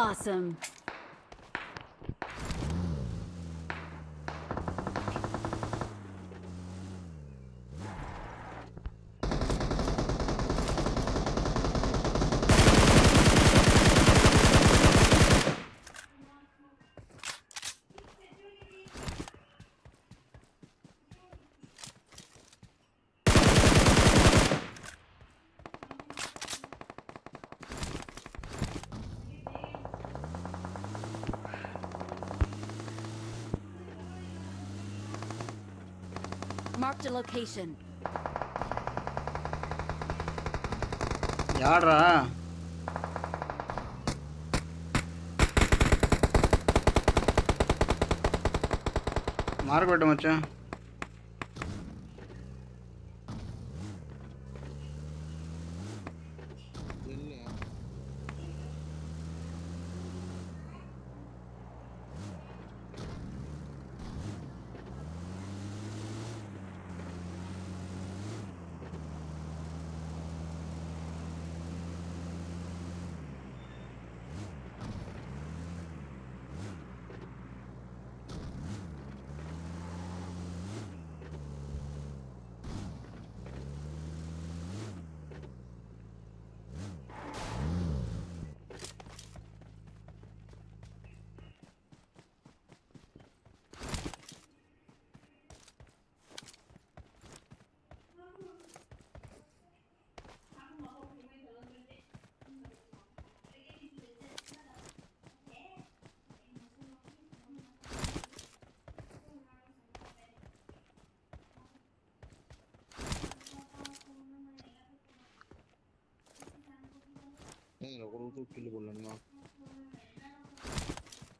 Awesome. Marked a location. యాడ్రా మార్క్ పెట్టమచ్చా.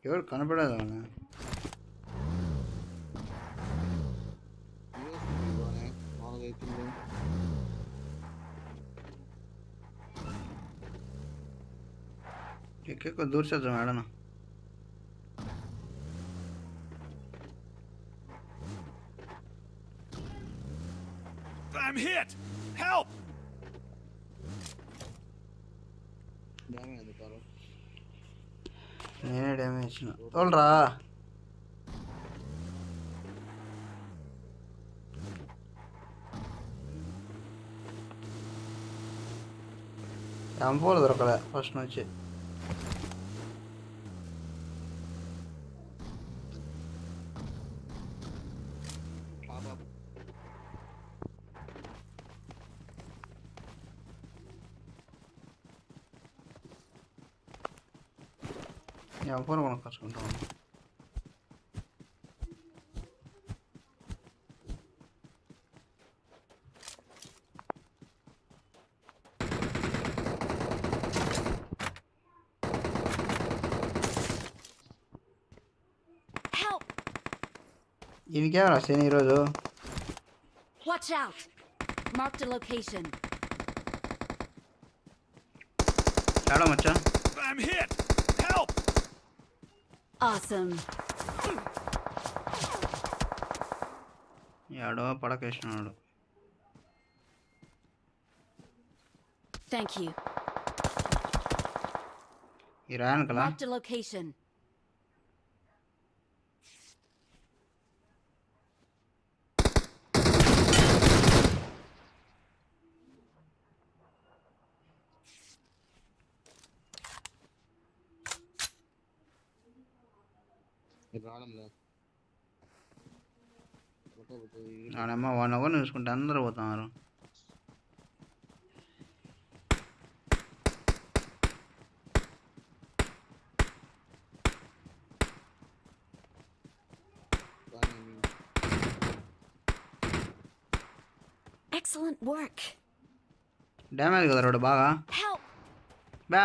ఎవరు కనపడదు అన్న. ఎక్కువ దూరం చేద్దాం మేడం. I'm hit! Help! నేనే డ్యామేజ్ ఇచ్చిన. తోలరా. M4 దొరకలే ఫస్ట్ నుంచి. M4 కొనుక్కొచ్చుకుంటాను. ఇంకేమరా శని ఈరోజు Watch out! Marked a location. ఏడో మచ్చా I'm hit! Help! Awesome. ఏడో పడకేసినాడు. Thank you. ఈ రాయను కదా Marked a location. రావడంలే ఆడమ్మ 1 అవర్ చూసుకుంటే అందరూ పోతున్నారు. Excellent work. డ్యామేజ్ కదా రోడ్డు బాగా Help! బా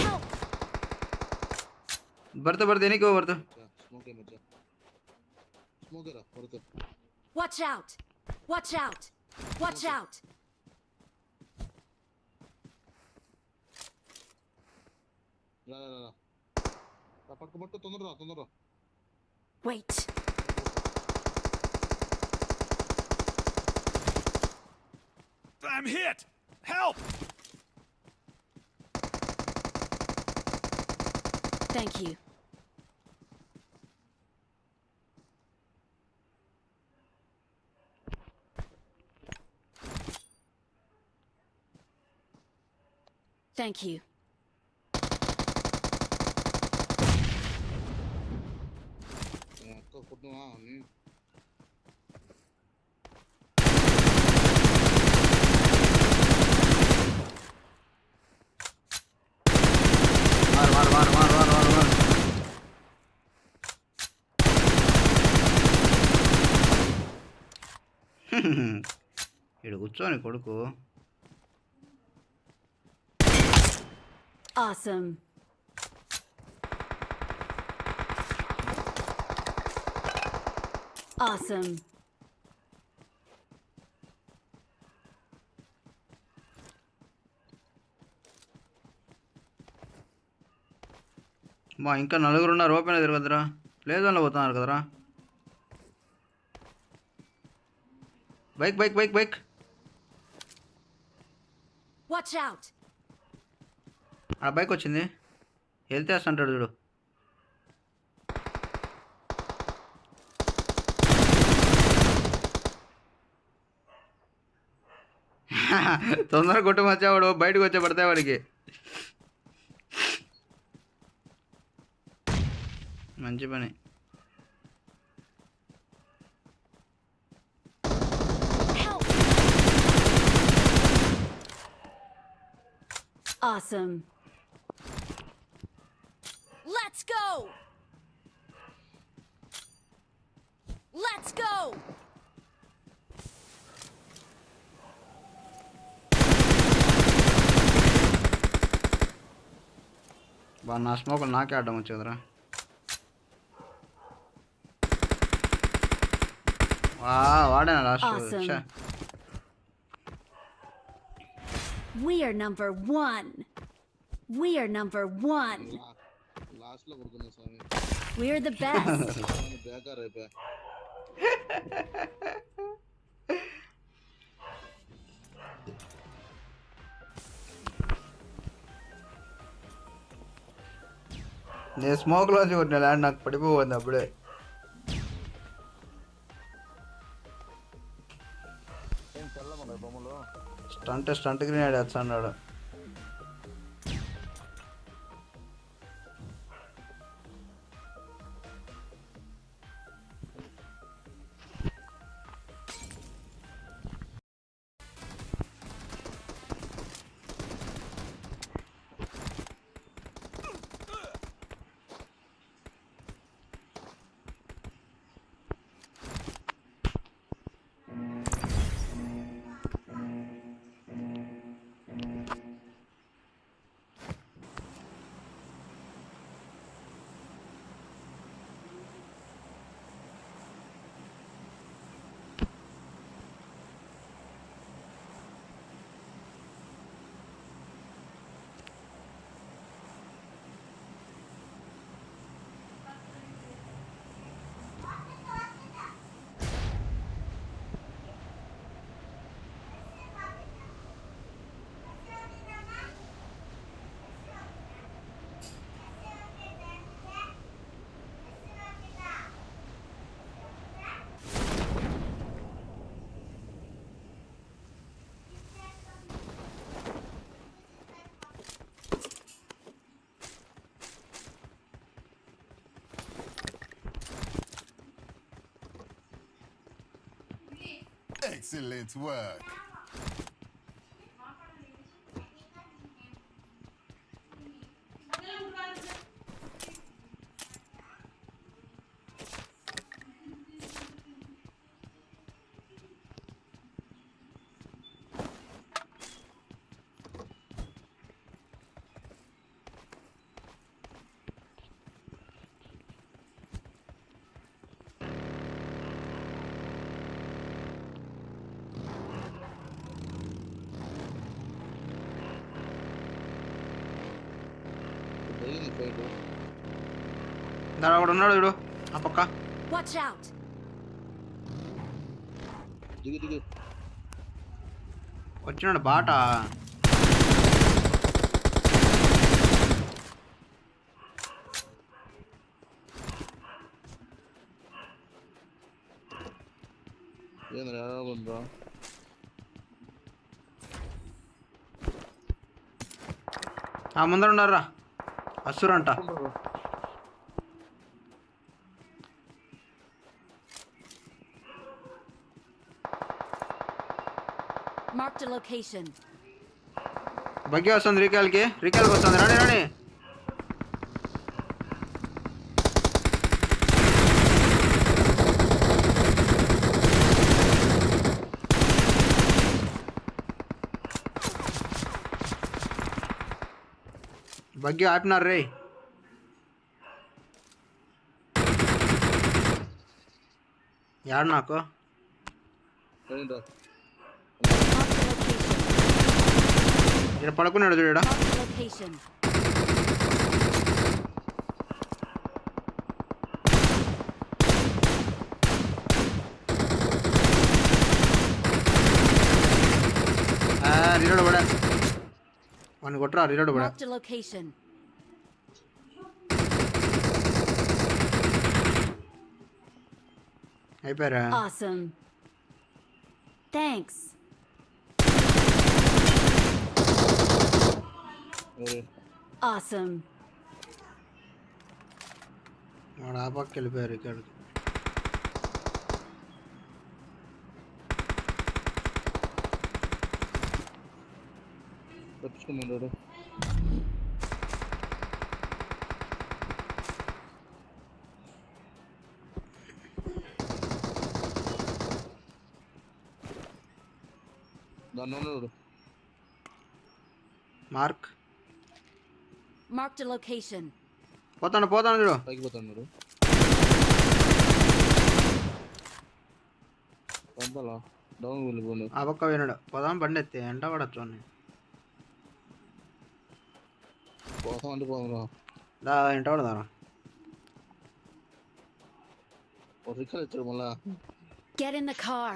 Help! ಬರ್ತು ಏನಕ್ಕೆ ಬರ್ತು Watch out! Watch out! Watch out! పట్టుకోబట్టు తొందరరా Wait. I'm hit! Help! Thank you. Thank you. మారు ఇక్కడ కూర్చోని కొడుకు Awesome. Awesome. మా ఇంకా 4 ఉన్నారు ఓపెన్ తిరగదురా ప్లే జోన్లో పోతున్నారు కదరా బైక్ Watch out! ఆ బైక్ వచ్చింది వెళ్తేస్తుంటాడు చూడు తొందరగా కొట్టు మచ్చావాడు బయటకు వచ్చే పడతాయి వాడికి మంచి పని Help! Awesome. Let's go! Let's go! బా నా స్మోకులు నాకే ఆడడం వచ్చు కదరా వాడేనా last Awesome. We are number 1. We are number 1. Last లో కొడుకున్నా స్వామి We're the best. బేకార్ అయిపోయా నేను స్మోక్లోంచి కొట్టిన ల్యాండ్ నాకు పడిపోతుంది అప్పుడే ఏం తెల్లమన్నాయి బొమ్మలు స్టంట్ గ్రీన్ వేస్తున్నాడు Excellent work. దాని ఒకడు ఉన్నాడు చూడు ఆ పక్క. Watch out! దిగు వచ్చినాడు బాట. ఏంద్రా ఉందా ఆ ముందర ఉన్నారా అసురంట. Marked a location. బగ్గి వస్తుంది రికాల్కి వస్తుంది. రాని రాని బగ్గి ఆపినారు రే. యాడ్ నాకు Marked a location. ఇక్కడ పడుకున్నాడు చూడ. Marked a location. రీలోడ్ పడా వాడిని కొట్టరా. రీలోడ్ పడా. Marked a location. అయిపోయారా? Awesome. Thanks. Awesome. వాడు ఆ పక్క వెళ్ళిపోయారు ఇక్కడికి. తప్పించుకున్నాడు. దాన్ని ఉన్నాడు. Mark Marked a location. పోతాను చూడు. పైకి పోతాడు. పంపాలా డౌన్ వెళ్ళిపోండి. ఆ పక్క వినడు. పోదాం బండి ఎత్తి ఎంట పడచ్చు అని. పోతాం అంటే పోదాం. దా ఎంట పడదారా. రిక్షాలు ఇచ్చాడు మళ్ళా. Get in the car.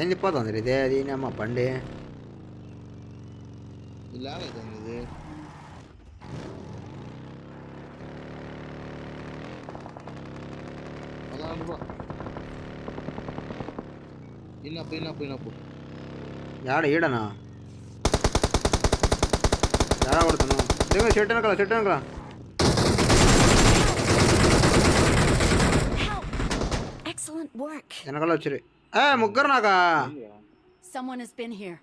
ఏం చెప్పిపోతుంది ఇదే అది అమ్మ బండి. ఇలాగైతుంది ఇది. అలా అనుకో. ఇన్నప్పు యాడ ఈడనా యాడ కొడుతున్నావు. చెట్టు వెనకలా Excellent work. వెనకాల వచ్చి ముగ్గురు నాకా. Someone has been here.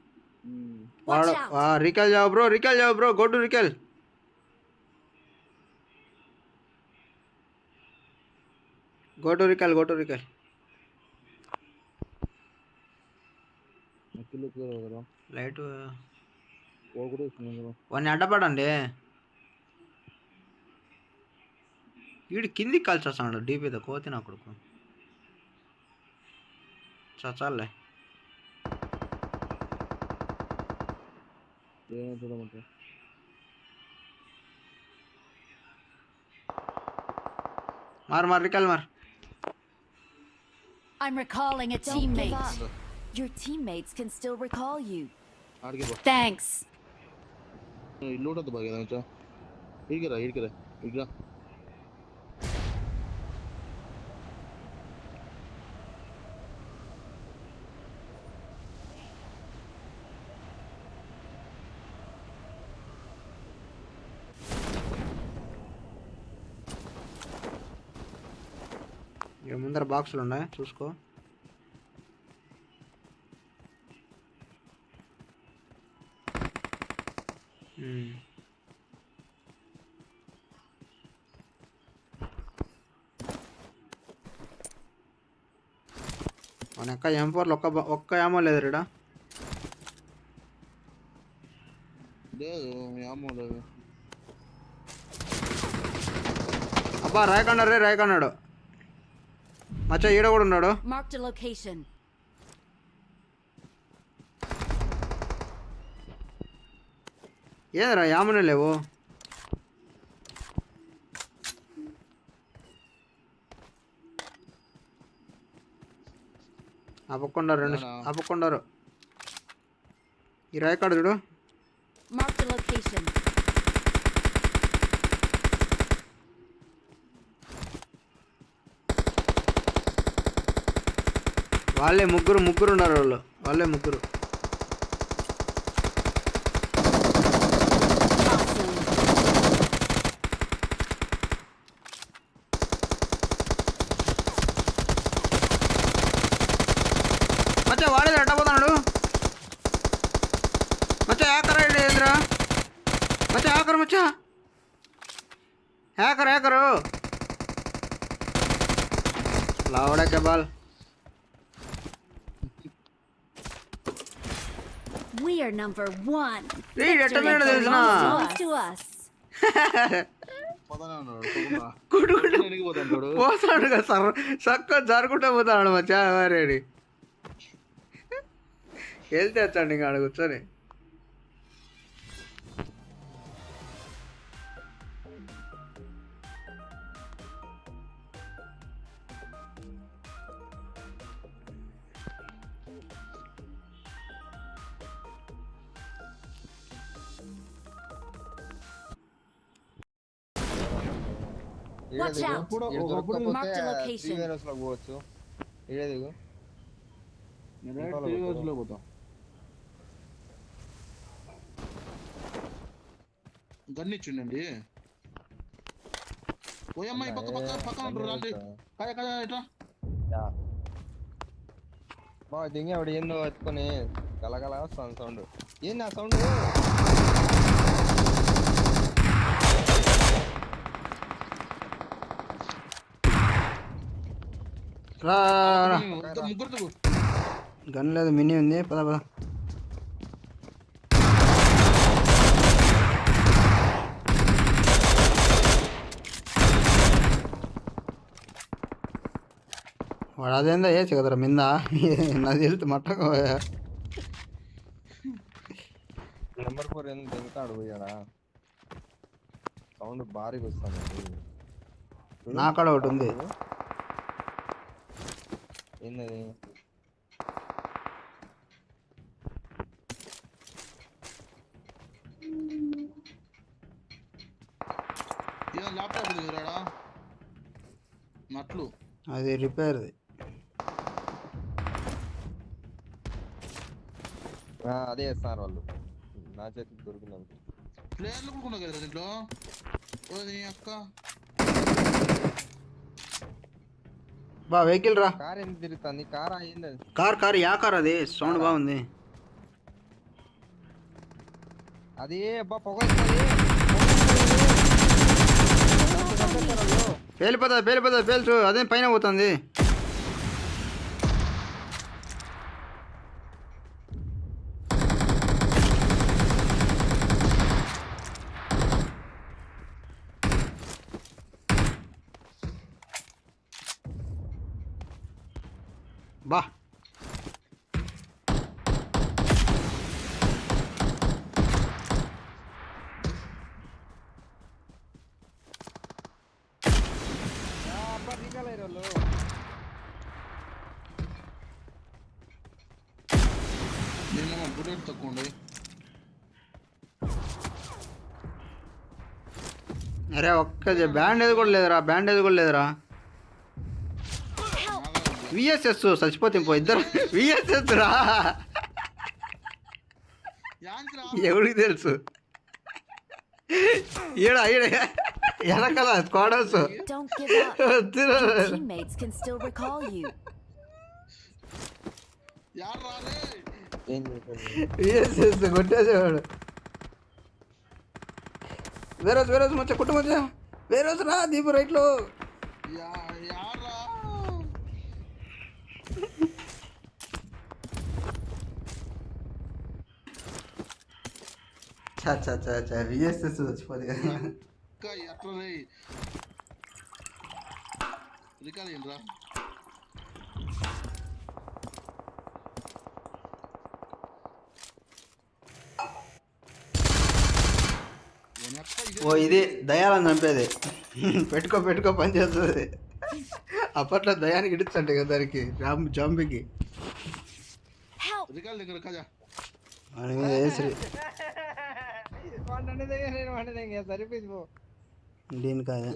వాడు Watch out. రికల్ జావ్ bro go to recall. Light వాడిని అడ్డపడండి. వీడు కిందికి కలిసి వస్తున్నాడు డీపీతో. కోతి నా కొడుకు. చాలే మార్ రికల్ మార్. I'm recalling a Don't give teammate. up. Your teammates can still recall you. Thanks. ఇల్లు ఉంటుంది బాగా. ఇడికిరా ఇక ముందర బాక్సులు ఉన్నాయి చూసుకో. మన యొక్క M4లో ఒక్క ఏమో లేదు రీడా. లేదు ఏమో లేదు. అబ్బా రాయకన్నాడు రే, రాయకన్నాడు మచ్చా. ఈడ కూడా ఉన్నాడు. Marked a location. ఏదరా యామనే లేవు. అప్పకొండారు రెండు అప్పకొండారు. ఈ రాయకాడు చూడు. Marked a location. వాళ్ళే ముగ్గురు ఉన్నారు. వాళ్ళే ముగ్గురు. మచ్చా వాడేది అట్టపోతున్నాడు. మచ్చా హ్యాకర్ ఏంద్రా మచ్చా, hacker Maccha, hacker లావడా కెబాల్. We are number 1. Read it, Belongs to us. పోతానే ఉన్నాడు. కుడుకుంటూ పోతాడు. పోతాడు కదా సార్, చక్క జరుకుంటూ పోతాడు మచ్చా. వారేడి వెళ్తే వచ్చాడు ఇంకా ఆడ కూర్చొని. Watch out. Marked a location. పోవచ్చు. ఈడే దిగు. లో పోతాం. గన్నిచ్చిండండి. పోయమ్మ ఈ పక్క ఉంటారు రండి. కాయ ఇట్లా మా దింగి ఆవిడ ఏందో ఎత్తుకొని గలగల వస్తుంది సౌండ్. ఏంది ఆ సౌండ్? ముగ్గురు గన్ లేదు, మినీ ఉంది. పద పద. వాడు అదేందా వేసి కదరా మింద. నాకు తెలుసు మట్టక నెంబర్ 4 ఎందుకు దిగుతాడు పోయాడా? సౌండ్ భారీగా వస్తుంది. నా కాడ ఒకటి ఉంది. ఏంది ల్యాప్టాప్ దిగురాడా నట్లు? అది రిపేర్ది. అదే వేస్తున్నారు వాళ్ళు. నా చేతికి దొరికింది. ప్లేయర్లు కూడా ఉన్నాయి కదా దీంట్లో. అక్క బా వెహికల్ రా. కార్ ఎందుకు తిరుగుతుంది? కార్ అయింది. కార్ యా కార్ అది? సౌండ్ బాగుంది. అది అబ్బా పొగ పేలిపోతుంది పేల్చు. అదే పైన పోతుంది. బా బుల్లెట్ తక్కువ ఉండే. అరే ఒక్క బ్యాండేజ్ కూడా లేదురా. విఎస్ఎస్ చచ్చిపోతే పో ఇద్దరు. విఎస్ఎస్ రా, ఎవరికి తెలుసు? ఈడ వెనకాల స్క్వాడర్స్ Don't give up. Your teammates can still recall you. యారు రాలే ఏం చేశాడు కొట్టేసేవాడు. వేరోజు మచ్చ కుట్టు మచ్చ వేరోజు రా దీపు రైట్లో. యారా చా విఎస్ఎస్ వచ్చిపోదు కదా. ఇంకా ఎట్లా రే రికాల్ ఏంట్రా ఓ ఇది దయాలను చంపేది. పెట్టుకో పని చేస్తుంది. అప్పట్లో దయానికి ఇడుచంటే కదా దానికి జాంబీకి Help! రికాల్ దగ్గర కాజా వాడి మీద వేసిరి. సరిపోయింది పో. దీని కాదా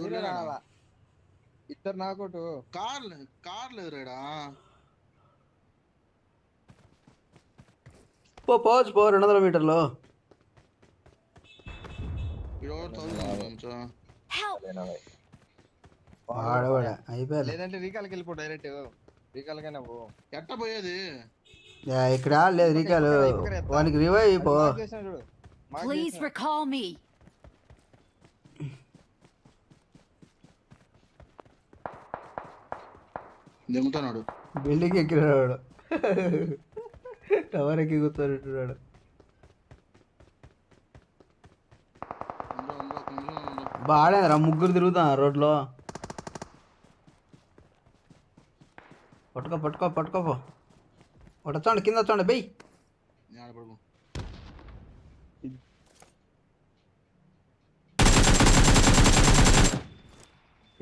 ఇద్దరు నాకోటు కార్ లేదు రేడా పోవచ్చు 200 మీటర్లు. Help! వాడవాడా అయిపోయారు. లేదంటే రీకాల్కి వెళ్ళిపో డైరెక్ట్. రీకాల్కైనా పో. ఎట్ట పోయేది ఇక్కడ లేదు రీకాలు. వానికి రివైవ్ అయిపో. చూడు Please recall me. దిగుతున్నాడు బిల్డింగ్ ఎక్కినాడు. టవర్ ఎక్కి కూర్చొని బాడేరా. ముగ్గురు తిరుగుతా రోడ్లో. పట్టుకోపో. ఒకటి కింద వచ్చండి బెయ్.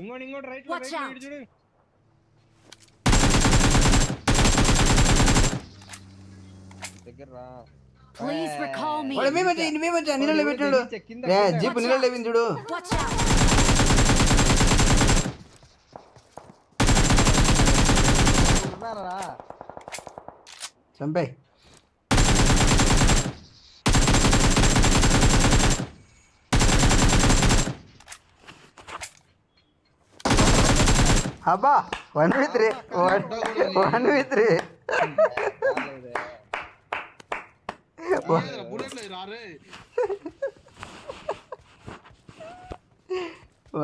ఇంకోటి రైట్ Watch out. చూడు. దగ్గర రా. Please recall me. వాడు మేమొచ్చా నీళ్ళలో పెట్టాడు. జీప్ నీళ్ళలో లేవింది చూడు. Watch out. ఉన్నారా చంపే. అబ్బా 1v3 బుల్లెట్ రారే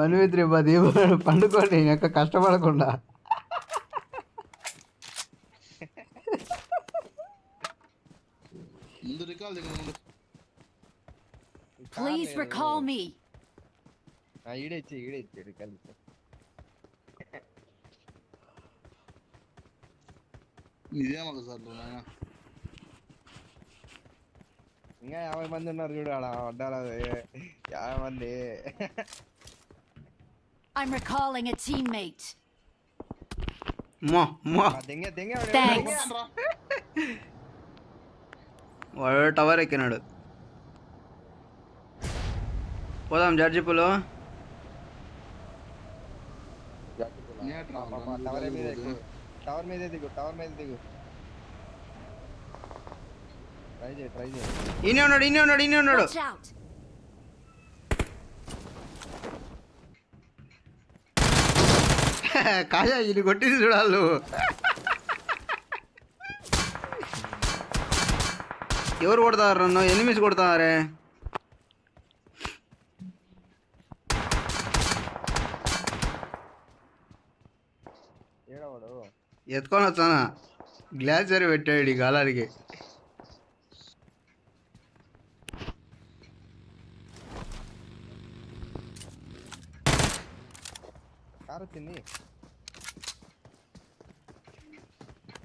1v3 పది పండుకోండి ఇంకా కష్టపడకుండా. ముందు రికాల్ దగ్గర ముందు Please recall me. ఈడే ఇచ్చి రికాల్ ఇచ్చి. ఇదేమో సార్ నాయన ఇంకా 50 మంది ఉన్నారు చూడు ఆడ వడ్డాలి 50 మంది. I'm recalling a teammate. దెంగ Thanks. వాడు టవర్ ఎక్కినాడు. పోదాం జడ్జిపులో. టవర్ మీద దిగు. ట్రై చేయి. ఈయనే ఉన్నాడు. Watch out. కాజా ఇది కొట్టింది చూడాలు. ఎవరు కొడతారు నన్ను? ఎనిమిస్ కొడతారే. ఏడవాడు ఎత్తుకొని వచ్చానా గ్లాసర్ పెట్టాడు ఈ గాలానికి. కార్ వచ్చింది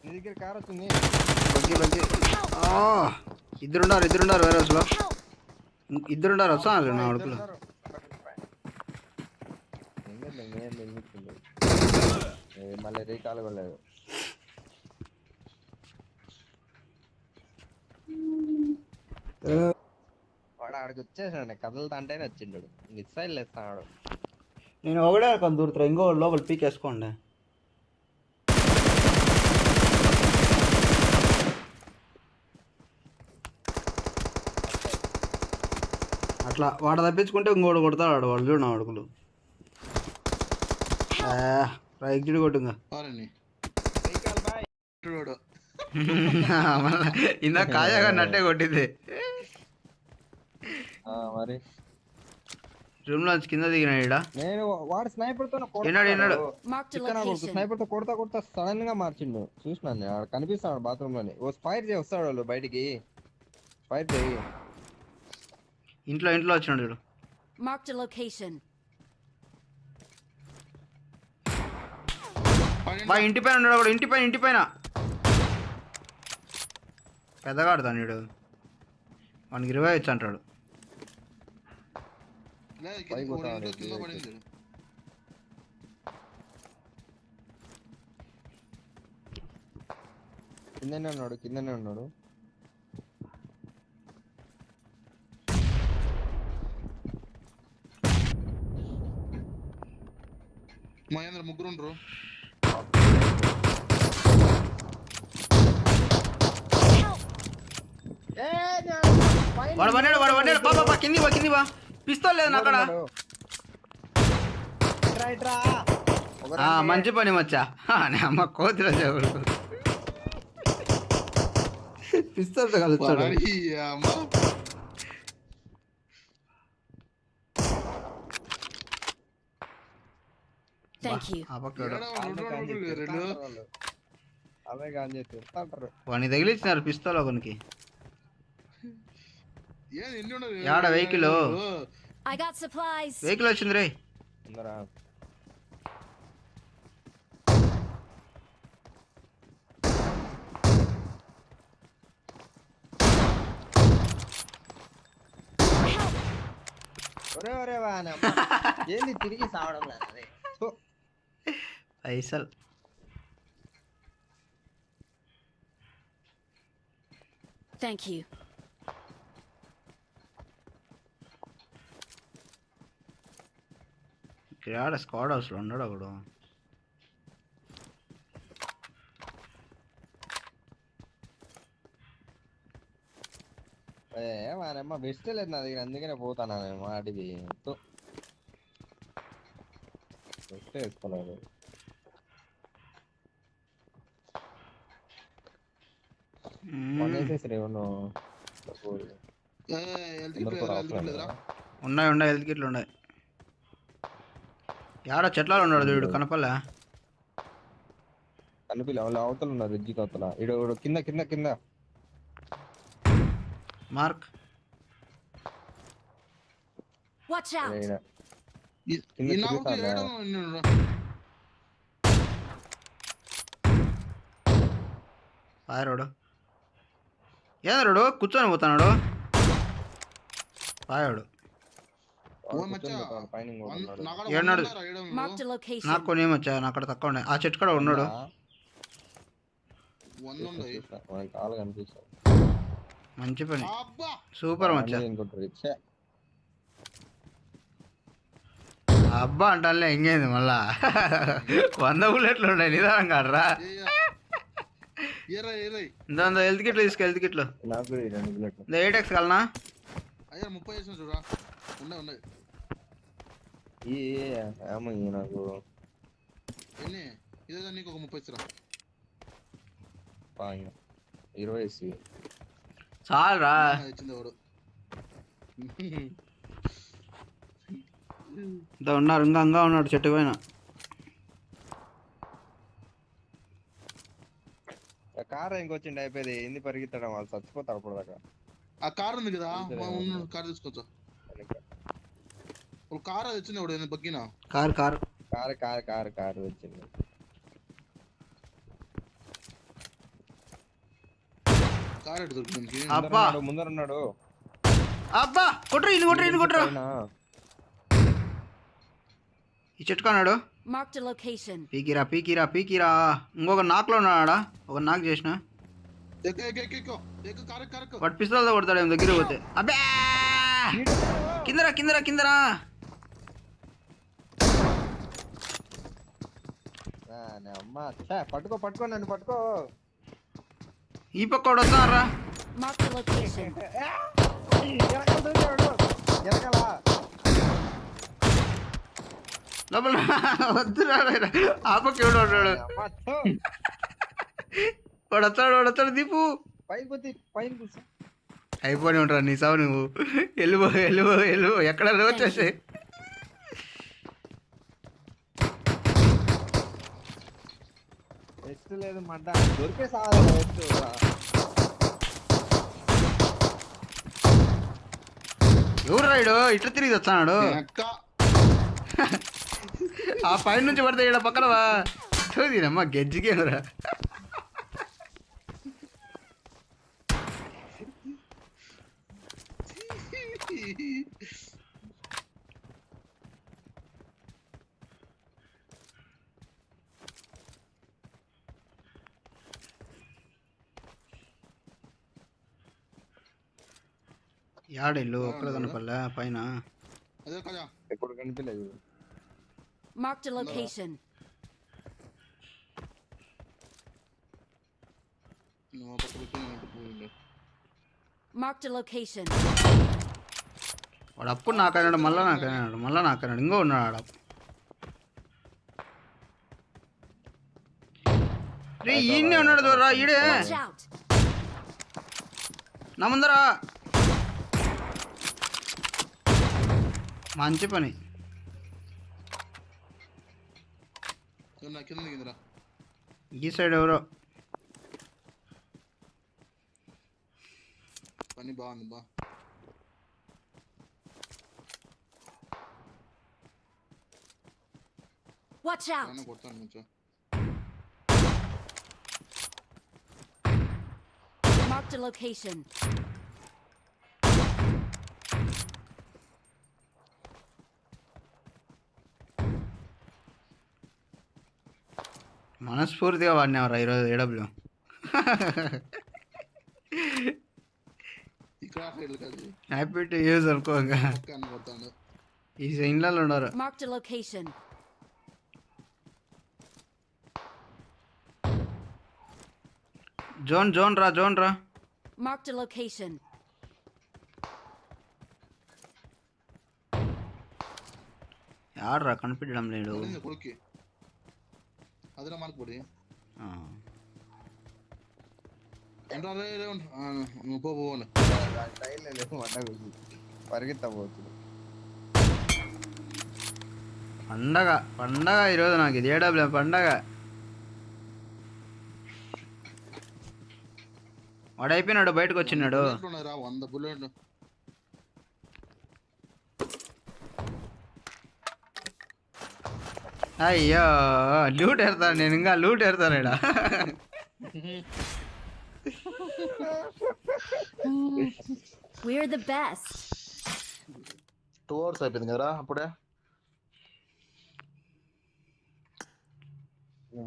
నీ దగ్గర. కార్ వచ్చింది. ఇద్దరుండారు వేరే అసలు. ఇద్దరుండారు వస్తాను నా అడుగులు. మళ్ళీ రీకాల్ కొలేదు. వాడు ఆడికి వచ్చేసాడు. కదలతా అంటేనే వచ్చిండు. మిస్సైల్ వేస్తాడు. నేను ఒకడే కొంత దూరుతా. ఇంకో లోపల పీకేసుకోండి. అట్లా అట్లా వాడు తప్పించుకుంటే ఇంకోటి కొడతాడు వాడు చూడు నా అడుగులు రైట్ జిడి కొట్టుంగా ఇందాక కాజాగా నట్టే కొట్టింది మరి రూమ్ లో కింద దిగినాడు నేను వాడు స్నైపర్ తో విన్నాడు Marked a chicken location. Sniper తో కొడతా సడన్ గా మార్చిండు చూసినాను ఆడ కనిపిస్తాడు బాత్రూమ్ లోని ఓ ఫైర్ చేయి వస్తాడు వాళ్ళు బయటికి ఫైర్ చేయి ఇంట్లో వచ్చినాడు చూడు Marked a location. బా ఇంటి పైన ఉన్నాడు కూడా ఇంటి పైన పెద్దగా ఆడుతాను వీడు వానికి రివైవ్ ఇచ్చి అంటాడు కిందనే ఉన్నాడు మహేంద్ర ముగ్గురు వాడు పన్నాడు పాపా కింది బా పిస్తోల్ లేదు అక్కడ మంచి పని మచ్చా అమ్మ కోతిలో చెవుడు పిస్తోల్తో కలుస్తాడు Thank you. వాడిని తగిలిచ్చినారు పిస్తోల్ ఒకనికి యాడ vehicle I got supplies. Vehicle వచ్చింది రే ఏంది తిరిగి సావడం పైసల్ Thank you. ఇక్కడ స్క్వాడ్ హౌస్లో ఉన్నాడు ఒకడు వానమ్మ బెస్ట్ లేదు నా దగ్గర అందుకనే పోతాను నేను అడిగి బెస్ట్ వేసుకోలేదు ఉన్నాయి హెల్త్ కిట్లు ఉన్నాయి యాడ చెట్లలో ఉన్నాడు వీడు కనపల్లా కనిపిలే వాళ్ళు అవతల ఉన్నారు రిజ్జి అవతల ఇడు కింద మార్క్ Watch out. పాయరోడు ఏదరోడు కూర్చొని పోతాడు పాయోడు ఏడున్నాడు Marked a location. నాకు కొన్ని ఏమొచ్చా అక్కడ తక్కువ ఉన్నాయి ఆ చెట్టు కూడా ఉన్నాడు మంచి పని సూపర్ మచ్చా అబ్బా అంటాలే ఇంకేంది మళ్ళా 100 బుల్లెట్లు ఉన్నాయి నిదానం కాడరా ఇంత హెల్త్ కిట్లు తీసుకు హెల్త్ కిట్లు 8x కలనా 30 చూడరా ఉన్నాయి నాకు ఎన్ని ఇదేదో నీకు ఒక 30 ఇస్తారా 20 చాలరా ఇచ్చింది ఎవడు ఉన్నారు ఇంకా ఉన్నాడు చెట్టు పైన కార్ ఇంకొచ్చిండి అయిపోయింది ఏంది పరిగెత్తడం వాళ్ళు చచ్చిపోతారు అప్పుడు దాకా ఆ కార్ ఉంది కదా కార్ తీసుకోవచ్చు కార్ అది వచ్చింది ఎవడు బగ్గినా కార్ వచ్చింది కార్ ఎటు దొరికింది అబ్బా ముందరున్నాడు అబ్బా కొట్రా ఈ చెట్టుకున్నాడు Marked a location. పీకిరా ఇంకొక నాకులో ఉన్నాడా ఒక నాక్ చేసిన వాడు పిస్తోల్తో కొడతాడు ఏం దగ్గర పోతే అబ్బే కిందరా పట్టుకో నన్ను పట్టుకో ఈ పక్క వస్తున్నారా Marked a location. వెనకాల లోపల వద్దురా ఆపకి ఎవడు ఉన్నాడు వాడు వస్తాడు దీపు పైకి పోతే పైన కూర్చో. అయిపోయి ఉంటారా నీ సావు నువ్వు వెళ్ళిపో ఎక్కడ వచ్చేసి రెస్ట్ లేదు మంట దొరికే సావాలి రెస్ట్. ఎవరు రాయుడు ఇట్లా తిరిగి వచ్చాడు ఆ పైన నుంచి పడితే ఇక్కడ పక్కనవా చూదినమ్మా గెజ్జికేనరా యాడిల్లు ఒక్కడ కనపల్లా పైన ఎప్పుడు కనిపించలేదు. Marked a location. Marked a location. వాడు అప్పుడు నాకన్నాడు మళ్ళా నాకన్నాడు ఇంకో ఉన్నాడు ఆడ రే ఈయనే ఉన్నాడు దూరా ఈడే Watch out. నా ముందరా మంచి పని ఈ సైడ్ ఎవరో పని బాగుంది బా. Watch out. కొడతాను కొంచెం. Marked a location. మనస్ఫూర్తిగా వాడినవరా ఈరోజు ఏడబ్ల్యూ హ్యాపీ టు యూజ్ అనుకోగా ఈ ఇండ్లలో ఉన్నారు. Marked a location. జోన్ రా Marked a location. యాడ్రా కనిపించడం లేడు. కొడుక్కి అదిరా మనకు పొడి పరిగెత్తబోతుంది పండగ ఈరోజు నాకు ఇది ఏడబ్ల్యూ పండగ. వాడు అయిపోయినాడు బయటకు వచ్చినాడు. 100 బుల్లెట్లు అయ్యో లూట్ ఎడతాను నేను ఇంకా లూట్ ఎడతాను ఇక్కడ. We're the best. 2 hours అయిపోయింది కదా అప్పుడే.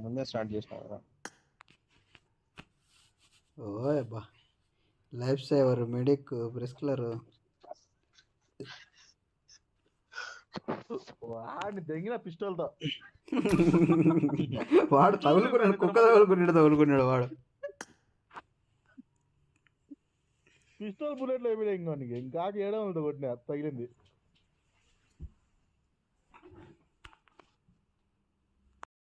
ముందే స్టార్ట్ చేసినా కదా. ఓయబ్బా లైఫ్ సేవర్ మెడిక్ బ్రిస్క్లర్ వాడిని దెంగిన పిస్టల్తో వాడు తగులుకున్నాడు కుక్క తగులుకున్నాడు వాడు. పిస్టల్ బుల్లెట్లు అయిపోయాయి ఇంకా ఇంకా 7 కొట్టినా తగిలింది.